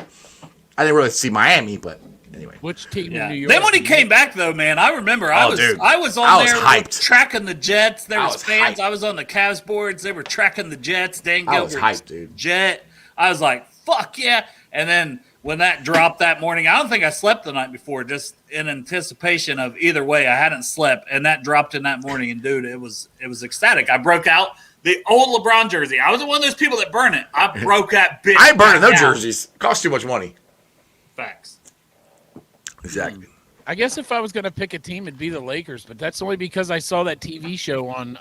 I didn't really see Miami, but. Anyway. Which team in New York? Then when he came back, though, man, I remember I was hyped. tracking the Jets. There was fans. Hyped. I was on the Cavs boards. They were tracking the Jets. Dan Gilbert, I was hyped, dude. Jet. I was like, fuck yeah. And then when that dropped that morning, I don't think I slept the night before, just in anticipation of either way. I hadn't slept, and that dropped in that morning, and dude, it was ecstatic. I broke out the old LeBron jersey. I wasn't one of those people that burn it. I broke that bitch. I ain't burning those jerseys. It costs too much money. Facts. Exactly. I guess if I was going to pick a team, it'd be the Lakers, but that's only because I saw that TV show on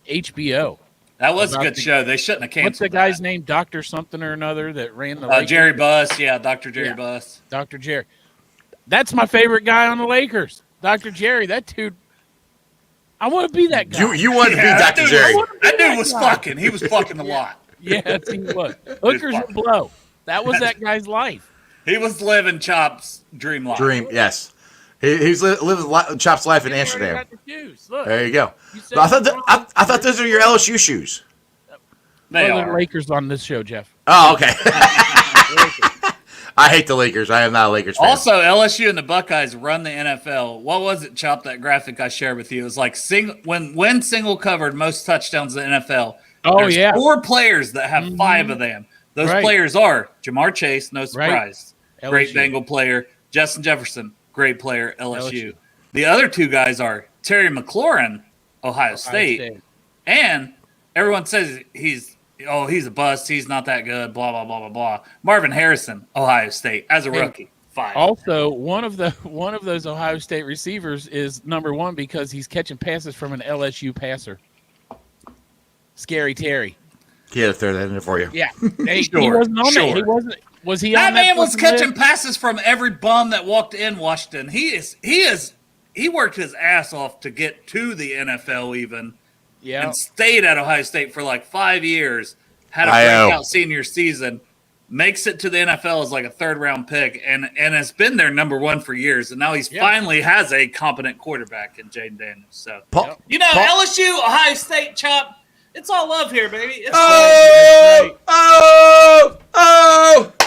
HBO. That was a good show. They shouldn't have canceled. What's the guy's name? Dr. something or another that ran the Lakers? Jerry Buss. Yeah, Dr. Jerry Buss. Dr. Jerry. That's my favorite guy on the Lakers. Dr. Jerry. That dude. I want to be that guy. You want to be Dr. Jerry. That dude was fucking. He was fucking a lot. Yes, he was. Hookers and blow. That was that guy's life. He was living Chop's dream life. Yes. He's living Chop's life in Amsterdam. Look, there you go. I thought those are your LSU shoes. They are. The Lakers on this show, Jeff. Oh, okay. I hate the Lakers. I am not a Lakers fan. Also, LSU and the Buckeyes run the NFL. What was it, Chop, that graphic I shared with you? It was like when single covered most touchdowns in the NFL. Oh, there's yeah. 4 players that have 5 of them. Those players are Jamar Chase, no surprise. Right. Great LSU. Bengal player. Justin Jefferson, great player, LSU. The other 2 guys are Terry McLaurin, Ohio State. And everyone says he's a bust. He's not that good, blah, blah, blah, blah, blah. Marvin Harrison, Ohio State, as a rookie. 5. Also, one of those Ohio State receivers is number 1 because he's catching passes from an LSU passer. Scary Terry. He had to throw that in there for you. Yeah. He wasn't on that. He wasn't. Was he that on man that was catching list? passes from every bum that walked in Washington. He worked his ass off to get to the NFL even. Yeah. And stayed at Ohio State for like 5 years. Had a breakout senior season. Makes it to the NFL as like a 3rd-round pick and has been their number 1 for years. And now he's finally has a competent quarterback in Jaden Daniels. So LSU, Ohio State, Chop. It's all love here, baby. It's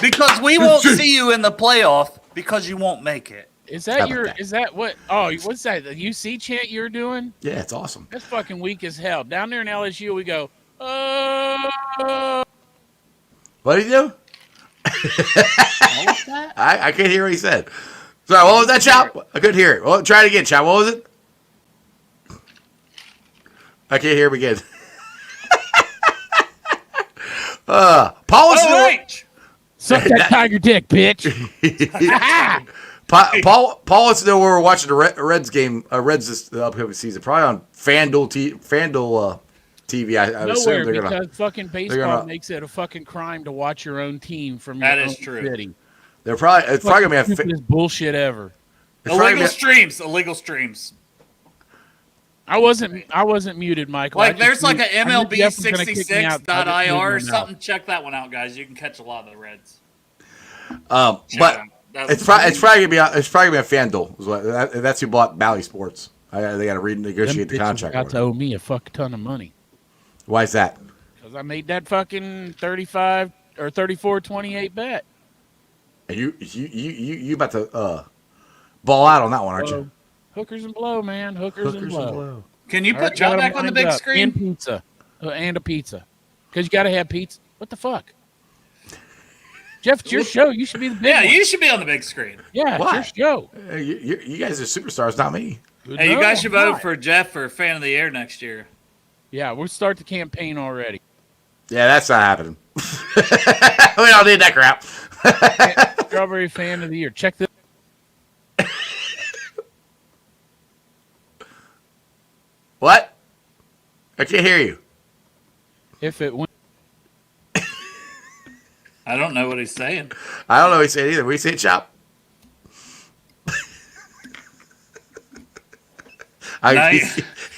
because we won't see you in the playoff because you won't make it. Is that what? Oh, what's that? The UC chant you're doing? Yeah, it's awesome. That's fucking weak as hell. Down there in LSU, we go. What did he do? I can't hear what he said. Sorry, what was that, Chop? I couldn't hear it. Well, try it again, Chop. What was it? I can't hear him again. Paul was suck that tiger dick, bitch. Paul wants to know where we're watching the Reds game. Reds this upcoming season, probably on FanDuel TV. I assume they're gonna. Because fucking baseball makes it a fucking crime to watch your own team from your own city. They're probably it's probably gonna be stupidest bullshit ever. Illegal streams. I wasn't muted, Michael. Like there's like an MLB 66.ir or something. Check that one out, guys. You can catch a lot of the Reds. But it's probably gonna be on FanDuel. That's who bought Bally Sports. They got to renegotiate the contract. Got to owe me a fuck ton of money. Why is that? Because I made that fucking 35 or 34-28 bet. And you about to ball out on that one, aren't you? Hookers and blow, man. Hookers and blow. Can you All put right, Joe got 'em back on the lined big up. screen? And pizza. And a pizza. Because you got to have pizza. What the fuck? Jeff, it's your show. You should be the big Yeah, one. you should be on the big screen. Yeah, Why? it's your show. You guys are superstars, not me. Hey, you No, guys should I'm vote not. for Jeff for Fan of the Year next year. Yeah, we'll start the campaign already. Yeah, that's not happening. We don't need that crap. Strawberry Fan of the Year. Check this. What? I can't hear you. If it went. I don't know what he's saying. I don't know what he said either. What he said, Chop? Now you,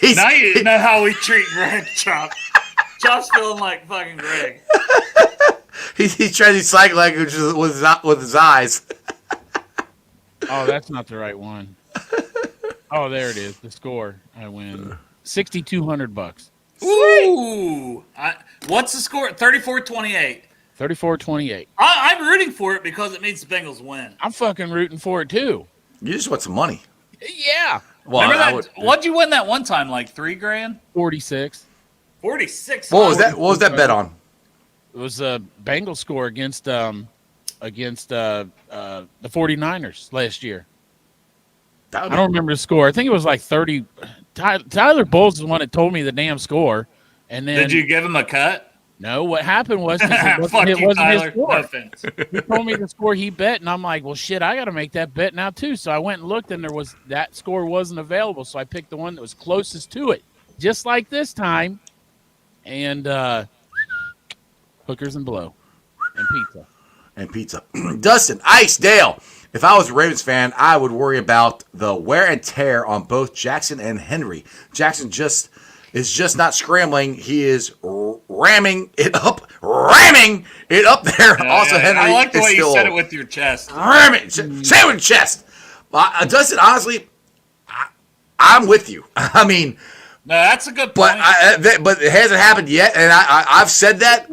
he's- now you know how we treat Greg, Chop. Chop's feeling like fucking Greg. he's trying to psych language with his eyes. Oh, that's not the right one. Oh, there it is. The score. I win $6,200. Ooh. What's the score? 34-28. 34-28. I'm rooting for it because it means the Bengals win. I'm fucking rooting for it too. You just want some money. Yeah. Well, Remember I that? would- What'd you win that one time? Like $3,000? 46. 46. What was that? What was that bet on? It was a Bengals score against the 49ers last year. I don't remember the score. I think it was like 30. Tyler Bowles is the one that told me the damn score. And then Did you give him a cut? No, what happened was it Fuck wasn't, you, his Tyler. score. No offense. He told me the score he bet, and I'm like, well, shit, I got to make that bet now too. So I went and looked, and that score wasn't available. So I picked the one that was closest to it, just like this time. And hookers and blow, and pizza. Dustin, Ice, Dale. If I was a Ravens fan, I would worry about the wear and tear on both Jackson and Henry. Jackson is just not scrambling. He is ramming it up there. Also, Henry I like the is way you still said it with your chest. ramming. Say it with your chest. Dustin, honestly, I'm with you. I mean, No, that's a good but point. but it hasn't happened yet, and I've said that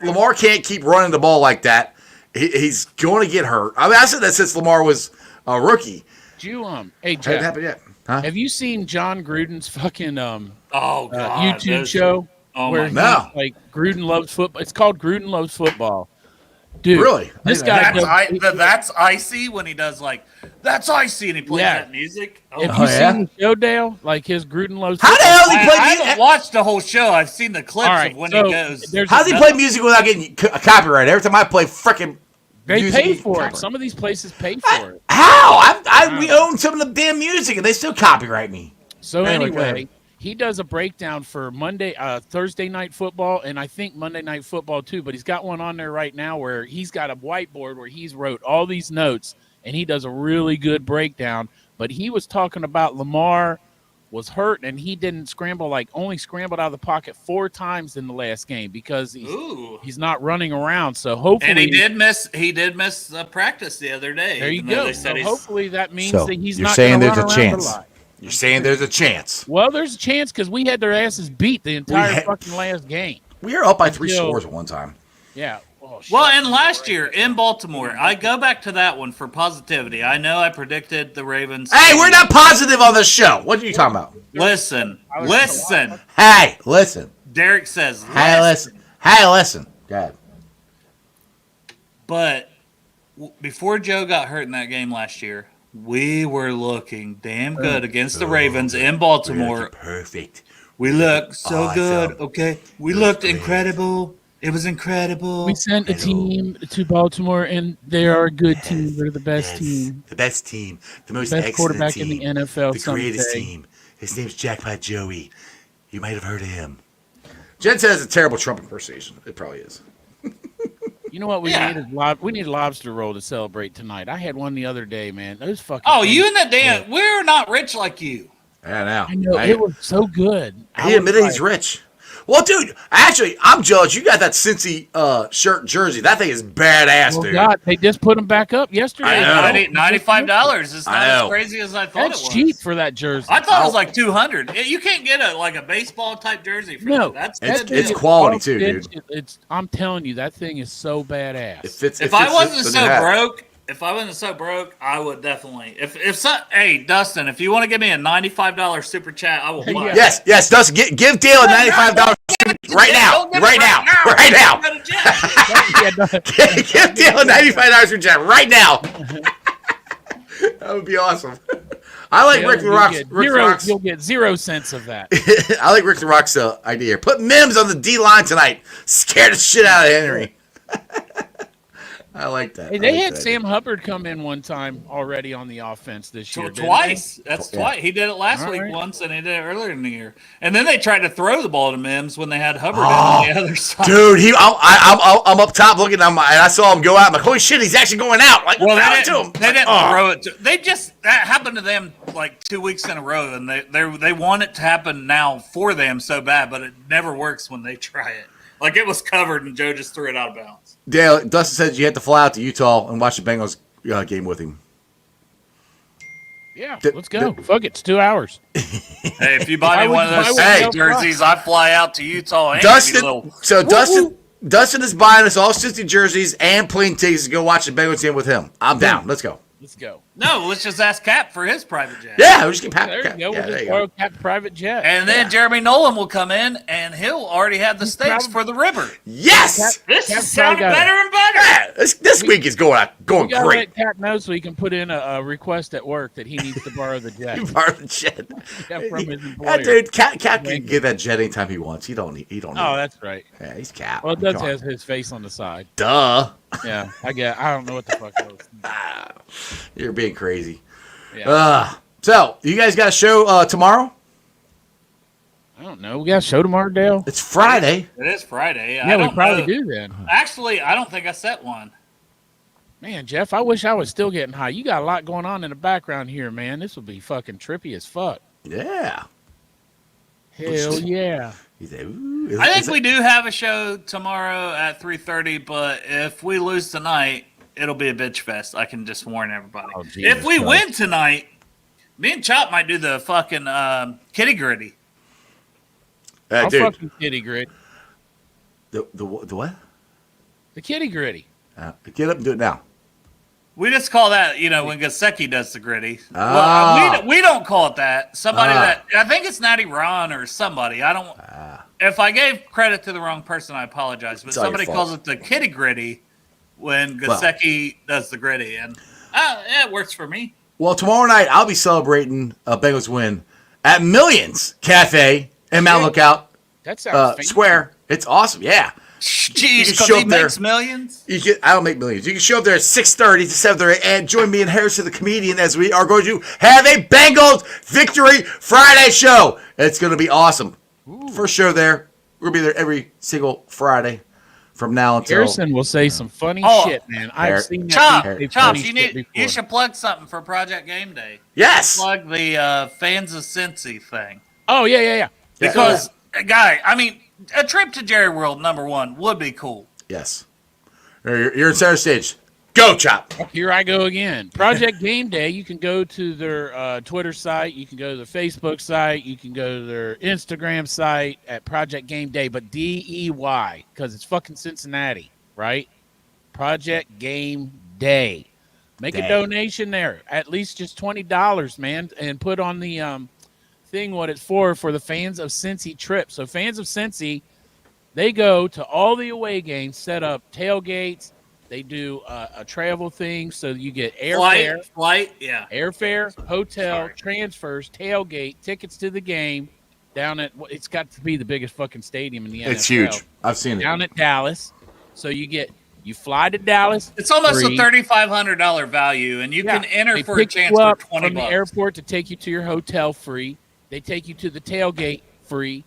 Lamar can't keep running the ball like that. He's going to get hurt. I mean, I said that since Lamar was a rookie. hey Hasn't Jeff, happened yet. Huh? have you seen John Gruden's fucking Oh, God. YouTube show? Oh, where my he's God. like Gruden loves football. It's called Gruden Loves Football. Dude, Really? This guy That's icy when he does that's icy and he plays Yeah. that music. Have Oh, you yeah? seen the show, Dale? Like his Gruden Loves How the Football? hell does he play I music? haven't watched the whole show. I've seen the clips All right, of when so he goes. there's How does he another- play music without getting copyright? Every time I play freaking They music, pay he for it. copyright. Some of these places pay for it. How? We own some of the damn music, and they still copyright me. So Anyway, go anyway, ahead. he does a breakdown for Thursday night football, and I think Monday night football too. But he's got one on there right now where he's got a whiteboard where he's wrote all these notes, and he does a really good breakdown. But he was talking about Lamar was hurt, and he didn't only scrambled out of the pocket 4 times in the last game because he's not running around. So hopefully, and he did miss practice the other day. There you even though go. they So said he's- hopefully that means So, that he's you're not saying going to there's run a around chance. a lot. You're saying there's a chance. Well, there's a chance because we had their asses beat the entire had- fucking last game. We were up by 3 Until- scores at one time. Yeah. Oh, shit. Well, and last year in Baltimore, I go back to that one for positivity. I know I predicted the Ravens. Hey, we're not positive on this show. What are you talking about? Listen. Hey, listen. Derek says, Hey, listen. Hey, listen. Go ahead. But before Joe got hurt in that game last year, we were looking damn good against the Ravens in Baltimore. Perfect. We looked so Awesome. good, okay? We looked incredible. It was incredible. We sent a team to Baltimore, and they are a good team. They're the best team. The best team. The most Best excellent quarterback team. in the NFL The greatest someday. team. His name's Jackpot Joey. You might have heard of him. Jen says it's a terrible Trump impersonation. It probably is. You know what we Yeah. need is we need a lobster roll to celebrate tonight. I had one the other day, man. Those fucking. Oh, things- you and that Dan, we're not rich like you. I know. I know it was so good. He admitted he's rich. Well, dude, actually, I'm jealous. You got that Cincy shirt jersey. That thing is badass, Oh dude. God, they just put them back up yesterday. I know. $95 is not I know. as crazy as I thought That's it was. cheap for that jersey. I thought it was like $200. You can't get a baseball type jersey for No, that. It's quality too, dude. I'm telling you, that thing is so badass. It fits. If I wasn't so broke, I would definitely. Hey Dustin, if you want to give me a $95 super chat, I will buy it. Yes, Dustin, give Dale a $95 right now. Give Dale a $95 super chat right now. That would be awesome. I like Rick the Rock's. You'll get 0 cents of that. I like Rick the Rock's idea here. Put Mims on the D line tonight. Scare the shit out of Henry. I like that. Hey, they had Sam Hubbard come in one time already on the offense this year. Twice. That's twice. He did it last week once, and he did it earlier in the year. And then they tried to throw the ball to Mims when they had Hubbard on the other side. Dude, I'm up top looking at him, and I saw him go out. I'm like, holy shit, he's actually going out. Like, well, they didn't throw it. That happened to them like 2 weeks in a row, and they want it to happen now for them so bad, but it never works when they try it. Like it was covered, and Joe just threw it out of bounds. Dale, Dustin said you had to fly out to Utah and watch the Bengals game with him. Yeah, let's go. Fuck it, it's 2 hours. Hey, if you buy me one of those jerseys, I fly out to Utah. And Dustin is buying us all 60 jerseys and plane tickets to go watch the Bengals game with him. I'm down. Let's go. Let's go. No, let's just ask Cap for his private jet. Yeah, we'll just get Cap. There you go. We'll just borrow Cap's private jet. And then Jeremy Nolan will come in, and he'll already have the stakes for the river. Yes! This is sounding better and better. Yeah, this week is going great. Let Cap know so he can put in a request at work that he needs to borrow the jet. Borrow the jet. From his employer. Dude, Cap can get that jet anytime he wants. He don't need. Oh, that's right. Yeah, he's Cap. Well, it does have his face on the side. Duh. Yeah, I don't know what the fuck else. You're being crazy. Yeah. So, you guys got a show tomorrow? I don't know. We got a show tomorrow, Dale? It's Friday. It is Friday. Yeah, we probably do then. Actually, I don't think I set one. Man, Jeff, I wish I was still getting high. You got a lot going on in the background here, man. This would be fucking trippy as fuck. Yeah. Hell yeah. I think we do have a show tomorrow at 3:30, but if we lose tonight, it'll be a bitch fest. I can just warn everybody. Oh, if we win tonight, me and Chop might do the fucking kitty gritty. I'll dude. fucking kitty grit. The what? The kitty gritty. Get up and do it now. We just call that, when Gasecki does the gritty. Well, we don't call it that. Somebody that I think it's Natty Ron or somebody. I don't. If I gave credit to the wrong person, I apologize. But somebody calls it the kitty gritty when Gasecki does the gritty, and it works for me. Well, tomorrow night I'll be celebrating a Bengals win at Millions Cafe in Mount Lookout. That sounds Square. It's awesome. Yeah. Jeez, because he makes millions? I don't make millions. You can show up there at 6:30 to 7:30 and join me and Harrison the comedian as we are going to have a Bengals Victory Friday show. It's going to be awesome. Ooh. First show there. We're going to be there every single Friday from now until... Harrison will say some funny shit, man. I've seen that. Chop, you should plug something for Project Game Day. Yes. Plug the Fans of Cincy thing. Oh, yeah. Because, guy, I mean... A trip to Jerry World, #1, would be cool. Yes. You're in center stage. Go, Chop. Here I go again. Project Game Day, you can go to their Twitter site. You can go to their Facebook site. You can go to their Instagram site at Project Game Day, but DEY, because it's fucking Cincinnati, right? Project Game Day. Make a donation there. At least just $20, man, and put on the... thing what it's for the Fans of Cincy trip. So Fans of Cincy, they go to all the away games, set up tailgates. They do a travel thing, so you get airfare, airfare, hotel, transfers, tailgate, tickets to the game down at. It's got to be the biggest fucking stadium in the NFL. It's huge. I've seen it down at Dallas. So you fly to Dallas. It's almost a $3,500 value, and you can enter for a chance for $20 from the airport to take you to your hotel free. They take you to the tailgate free.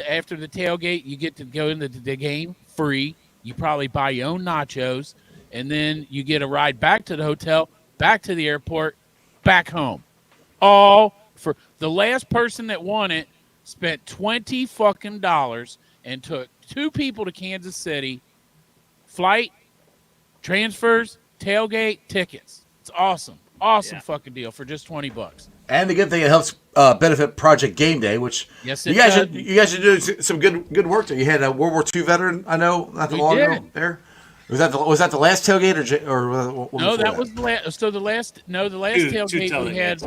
After the tailgate, you get to go into the game free. You probably buy your own nachos, and then you get a ride back to the hotel, back to the airport, back home. All for the last person that won it spent $20 fucking dollars and took 2 people to Kansas City, flight, transfers, tailgate, tickets. It's awesome. Awesome fucking deal for just $20. And the good thing, it helps benefit Project Game Day, which Yes, you it guys does. you guys are doing some good work there. You had a World War II veteran, I know, not too We long ago did. there. Was that the last tailgate or what No, before that was the last. So the last Two tailgate we had.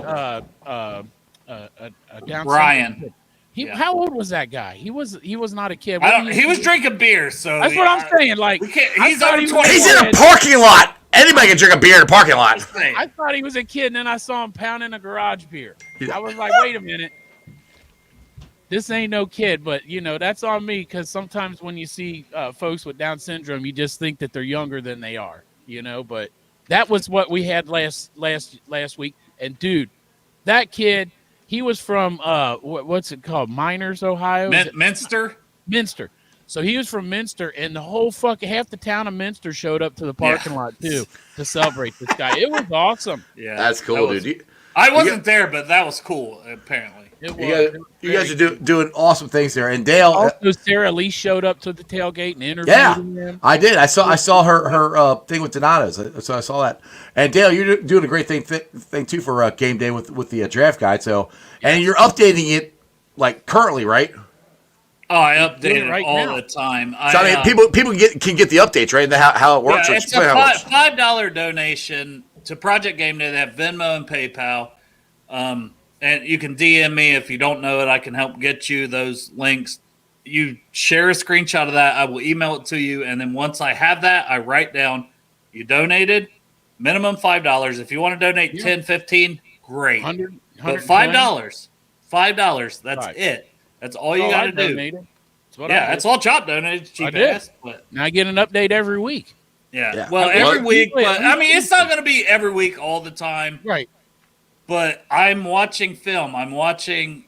Down Brian. syndrome. Yeah. How old was that guy? He was not a kid. He was drinking beer, so That's what I'm saying. Like we can't, I he's thought over he was- 21. He's in a parking lot. Anybody can drink a beer in a parking lot. I thought he was a kid, and then I saw him pounding a garage beer. Yeah. I was like, wait a minute. This ain't no kid, but that's on me because sometimes when you see folks with Down syndrome, you just think that they're younger than they are, But that was what we had last week. And dude, that kid, he was from what's it called, Miners, Ohio? Is it- Minster. Minster. So he was from Minster, and the whole half the town of Minster showed up to the parking lot too to celebrate this guy. It was awesome. Yeah, That's cool, dude. I wasn't there, but that was cool. Apparently, It was. You guys are doing awesome things there. And Dale, Also, Sarah Lee showed up to the tailgate and interviewed him. I did. I saw her thing with Donatos, so I saw that. And Dale, you're doing a great thing too for Game Day with the draft guide. So, and you're updating it like currently, right? oh, I update it right all now. the time. So I mean, people can get the updates, right? And how it works. Yeah, or it's explain a how it works. $5 donation to Project Game Day. They have Venmo and PayPal. And you can DM me if you don't know it. I can help get you those links. You share a screenshot of that. I will email it to you. And then once I have that, I write down you donated, minimum $5. If you want to donate 10, 15, great. 100, But $5. $5. That's Right. it. That's all you got to do. That's what I Yeah, did. that's all Chop donated. Cheap did. ass. But And I get an update every week. Yeah. well, Well, every week. usually But at I mean, least it's not going to be every week all the time. Right. But I'm watching film. I'm watching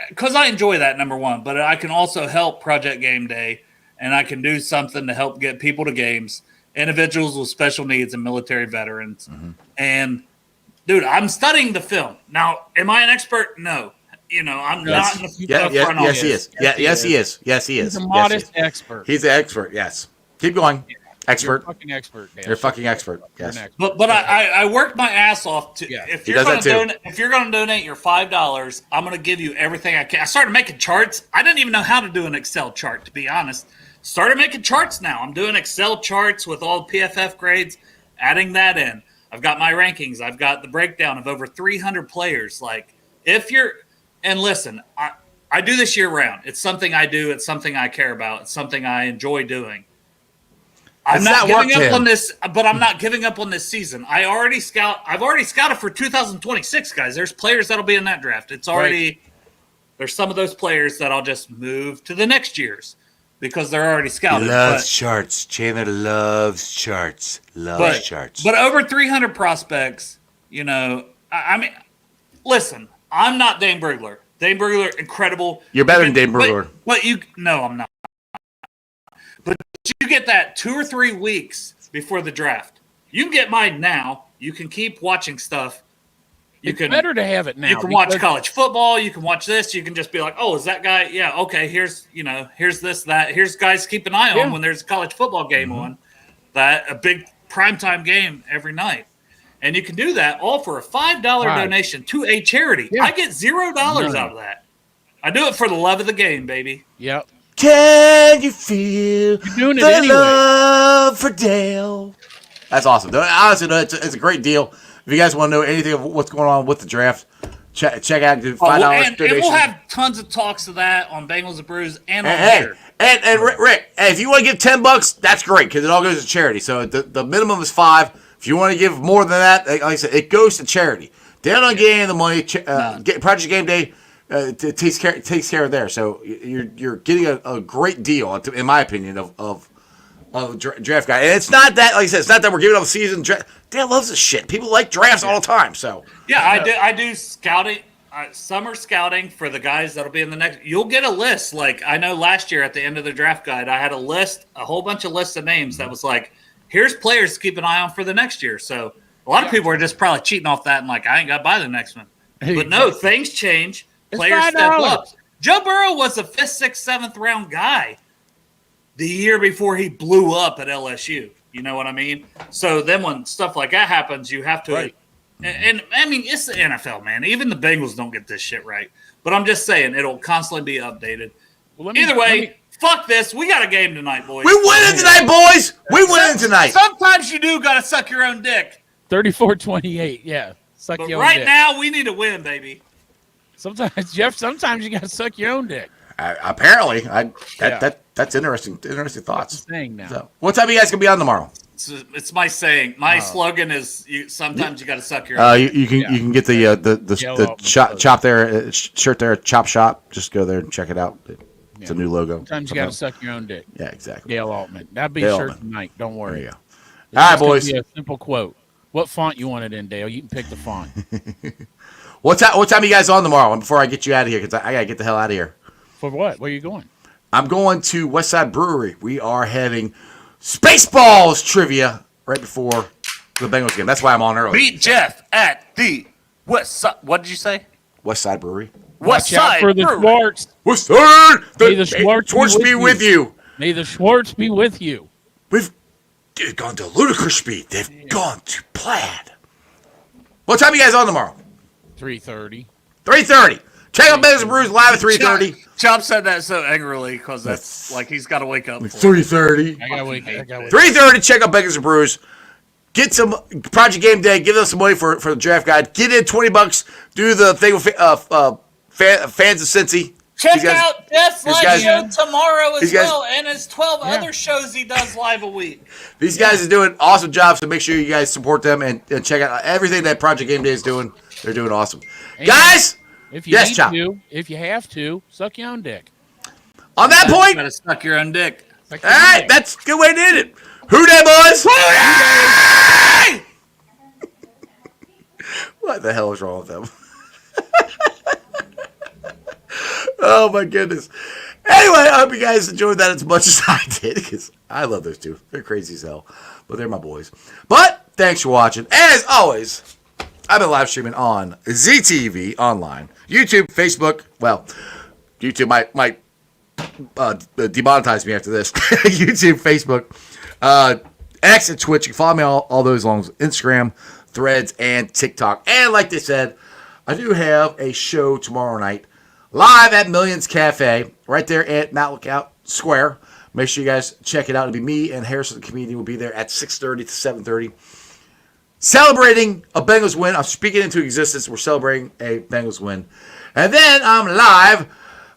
because I enjoy that, number one. But I can also help Project Game Day, and I can do something to help get people to games, individuals with special needs, and military veterans. Mm-hmm. And dude, I'm studying the film now. Am I an expert? No. I'm not in the front Yes, office. he is. Yes, he is. Yes, he is. He's a Yes, modest he is. expert. He's an expert. Yes. Keep going. You're Expert. a fucking expert, Dan. You're a fucking expert. You're Yes. an expert. But I worked my ass off to Yeah. if He you're does going that to too. donate your $5, I'm going to give you everything I can. I started making charts. I didn't even know how to do an Excel chart, to be honest. Started making charts now. I'm doing Excel charts with all PFF grades, adding that in. I've got my rankings. I've got the breakdown of over 300 players. Like and listen, I do this year round. It's something I do. It's something I care about. It's something I enjoy doing. I'm not giving up on this, but I'm not giving up on this season. I've already scouted for 2026, guys. There's players that'll be in that draft. It's already there's some of those players that I'll just move to the next year's because they're already scouted. Loves charts. Chandler loves charts. Loves charts. But over 300 prospects, I mean, listen, I'm not Dane Brugler. Dane Brugler, incredible. You're better than Dane Brugler. But no, I'm not. But you get that 2 or 3 weeks before the draft. You can get mine now. You can keep watching stuff. It's better to have it now. You can watch college football. You can watch this. You can just be like, oh, is that guy? Yeah, okay. Here's this, that. Here's guys keep an eye on when there's a college football game on. A big primetime game every night. And you can do that all for a $5 donation to a charity. Yeah. I get $0 out of that. I do it for the love of the game, baby. Yep. Can you feel doing it the anyway. love for Dale? That's awesome. Honestly, it's a great deal. If you guys want to know anything of what's going on with the draft, check out the $5 And donation. we'll have tons of talks of that on Bengals and Brews and on Hey, here. and Rick, if you want to give $10, that's great because it all goes to charity. So the minimum is $5. If you want to give more than that, like I said, it goes to charity. They don't get any of the money. Project Game Day takes care of there. So you're getting a great deal, in my opinion, of draft guy. And it's not that, like I said, it's not that we're giving up a season. Dale loves this shit. People like drafts all the time. So Yeah, I do scouting, summer scouting for the guys that'll be in the next. You'll get a list. Like I know last year at the end of the draft guide, I had a whole bunch of lists of names that was like, here's players to keep an eye on for the next year. So a lot of people are just probably cheating off that and like, I ain't got to buy the next one. But no, things change. Players step up. Joe Burrow was a 5th, 6th, 7th round guy the year before he blew up at LSU. You know what I mean? So then when stuff like that happens, you have to. Right. And I mean, it's the NFL, man. Even the Bengals don't get this shit right. But I'm just saying, it'll constantly be updated. Well, Either way, fuck this. We got a game tonight, boys. We winning tonight, boys. We winning tonight. Sometimes you do got to suck your own dick. 34-28, yeah. Suck but your own right dick. now, we need to win, baby. Sometimes, Jeff, sometimes you got to suck your own dick. Apparently. That's interesting. Interesting thoughts. Saying now. So, what time are you guys going to be on tomorrow? It's my saying. My slogan is: sometimes you got to suck your own dick. You can get the chop there, shirt there, Chop Shop. Just go there and check it out. It's a new logo. Sometimes you got to suck your own dick. Yeah, exactly. Dale Altman. That'd be a shirt tonight. Don't worry. There you go. All right, boys. A simple quote. What font you want it in, Dale? You can pick the font. What time are you guys on tomorrow? Before I get you out of here, because I gotta get the hell out of here. For what? Where are you going? I'm going to Westside Brewery. We are having Spaceballs trivia right before the Bengals game. That's why I'm on early. Beat Jeff at the Westside. What did you say? Westside Brewery. Watch out for the Schwartz. Westside. May the Schwartz be with you. May the Schwartz be with you. They've gone to ludicrous speed. They've gone to plaid. What time are you guys on tomorrow? 3:30. 3:30. Check out Bengals and Brews live at 3:30. Chop said that so angrily because that's like he's got to wake up. 3:30. I gotta wake up. 3:30. Check out Bengals and Brews. Get some Project Game Day. Give us some money for the draft guide. Get in $20. Do the thing with fans of Cincy. Check out Jeff's live show tomorrow as well, and his 12 other shows he does live a week. These guys are doing awesome jobs, so make sure you guys support them and check out everything that Project Game Day is doing. They're doing awesome. And guys, if you if you have to, suck your own dick. On that point, you gotta suck your own dick. All right, that's a good way to end it. Who dat, boys? What the hell is wrong with them? Oh, my goodness. Anyway, I hope you guys enjoyed that as much as I did, because I love those two. They're crazy as hell, but they're my boys. But thanks for watching. As always, I've been live streaming on ZTV online, YouTube, Facebook. Well, YouTube might demonetize me after this. YouTube, Facebook, X, and Twitch. You can follow me all those along Instagram, Threads, and TikTok. And like they said, I do have a show tomorrow night live at Millions Cafe right there at Mount Lookout Square. Make sure you guys check it out. It'll be me and Harrison, the comedian, will be there at 6:30 to 7:30. Celebrating a Bengals win. I'm speaking into existence. We're celebrating a Bengals win. And then I'm live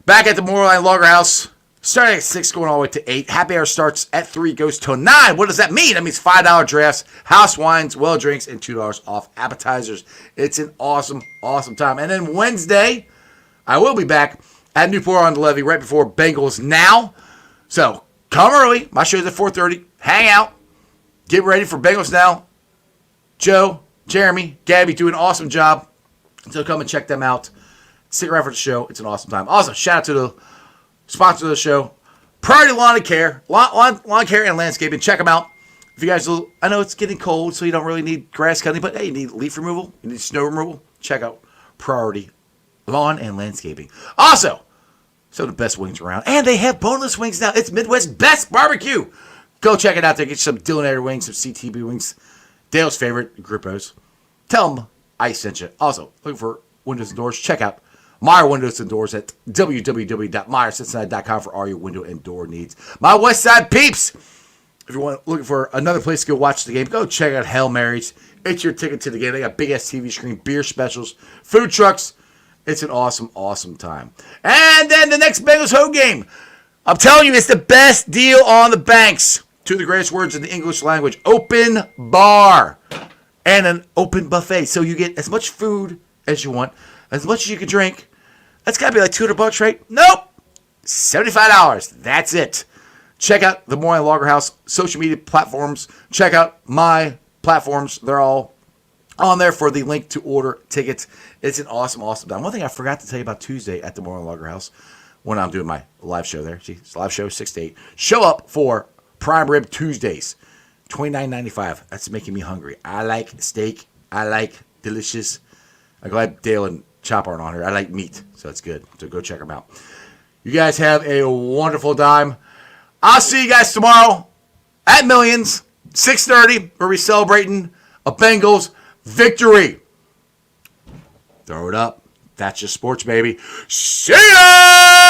back at the Moorline Lager House, starting at 6, going all the way to 8. Happy hour starts at 3, goes till 9. What does that mean? That means $5 drafts, house wines, well drinks, and $2 off appetizers. It's an awesome, awesome time. And then Wednesday, I will be back at Newport on the Levee right before Bengals Now. So come early. My show's at 4:30. Hang out. Get ready for Bengals Now. Joe, Jeremy, Gabby do an awesome job. So come and check them out. Stick around for the show. It's an awesome time. Also, shout out to the sponsor of the show, Priority Lawn and Care. Lawn Care and Landscaping. Check them out. If you guys, I know it's getting cold, so you don't really need grass cutting, but hey, you need leaf removal, you need snow removal. Check out Priority Lawn and Landscaping. Also, some of the best wings around. And they have boneless wings now. It's Midwest's best barbecue. Go check it out there. Get you some Dillinator wings, some CTB wings. Dale's favorite, Grippos. Tell them I sent you. Also, looking for windows and doors. Check out Meyer Windows and Doors at www.meyercincinnati.com for all your window and door needs. My West Side peeps. If you're looking for another place to go watch the game, go check out Hail Marys. It's your ticket to the game. They got big-ass TV screen, beer specials, food trucks. It's an awesome, awesome time. And then the next Bengals home game. I'm telling you, it's the best deal on the banks. Two of the greatest words in the English language. Open bar and an open buffet. So you get as much food as you want, as much as you can drink. That's got to be like $200, right? Nope. $75. That's it. Check out the Moorline Lager House social media platforms. Check out my platforms. They're all on there for the link to order tickets. It's an awesome, awesome time. One thing I forgot to tell you about Tuesday at the Moorline Lager House when I'm doing my live show there. See, it's a live show, 6 to 8. Show up for Prime Rib Tuesdays, $29.95. That's making me hungry. I like steak. I like delicious. I'm glad Dale and chop aren't on here. I like meat, so it's good. So go check them out. You guys have a wonderful time. I'll see you guys tomorrow at Millions, 6:30, where we're celebrating a Bengals victory. Throw it up. That's just sports, baby. See ya!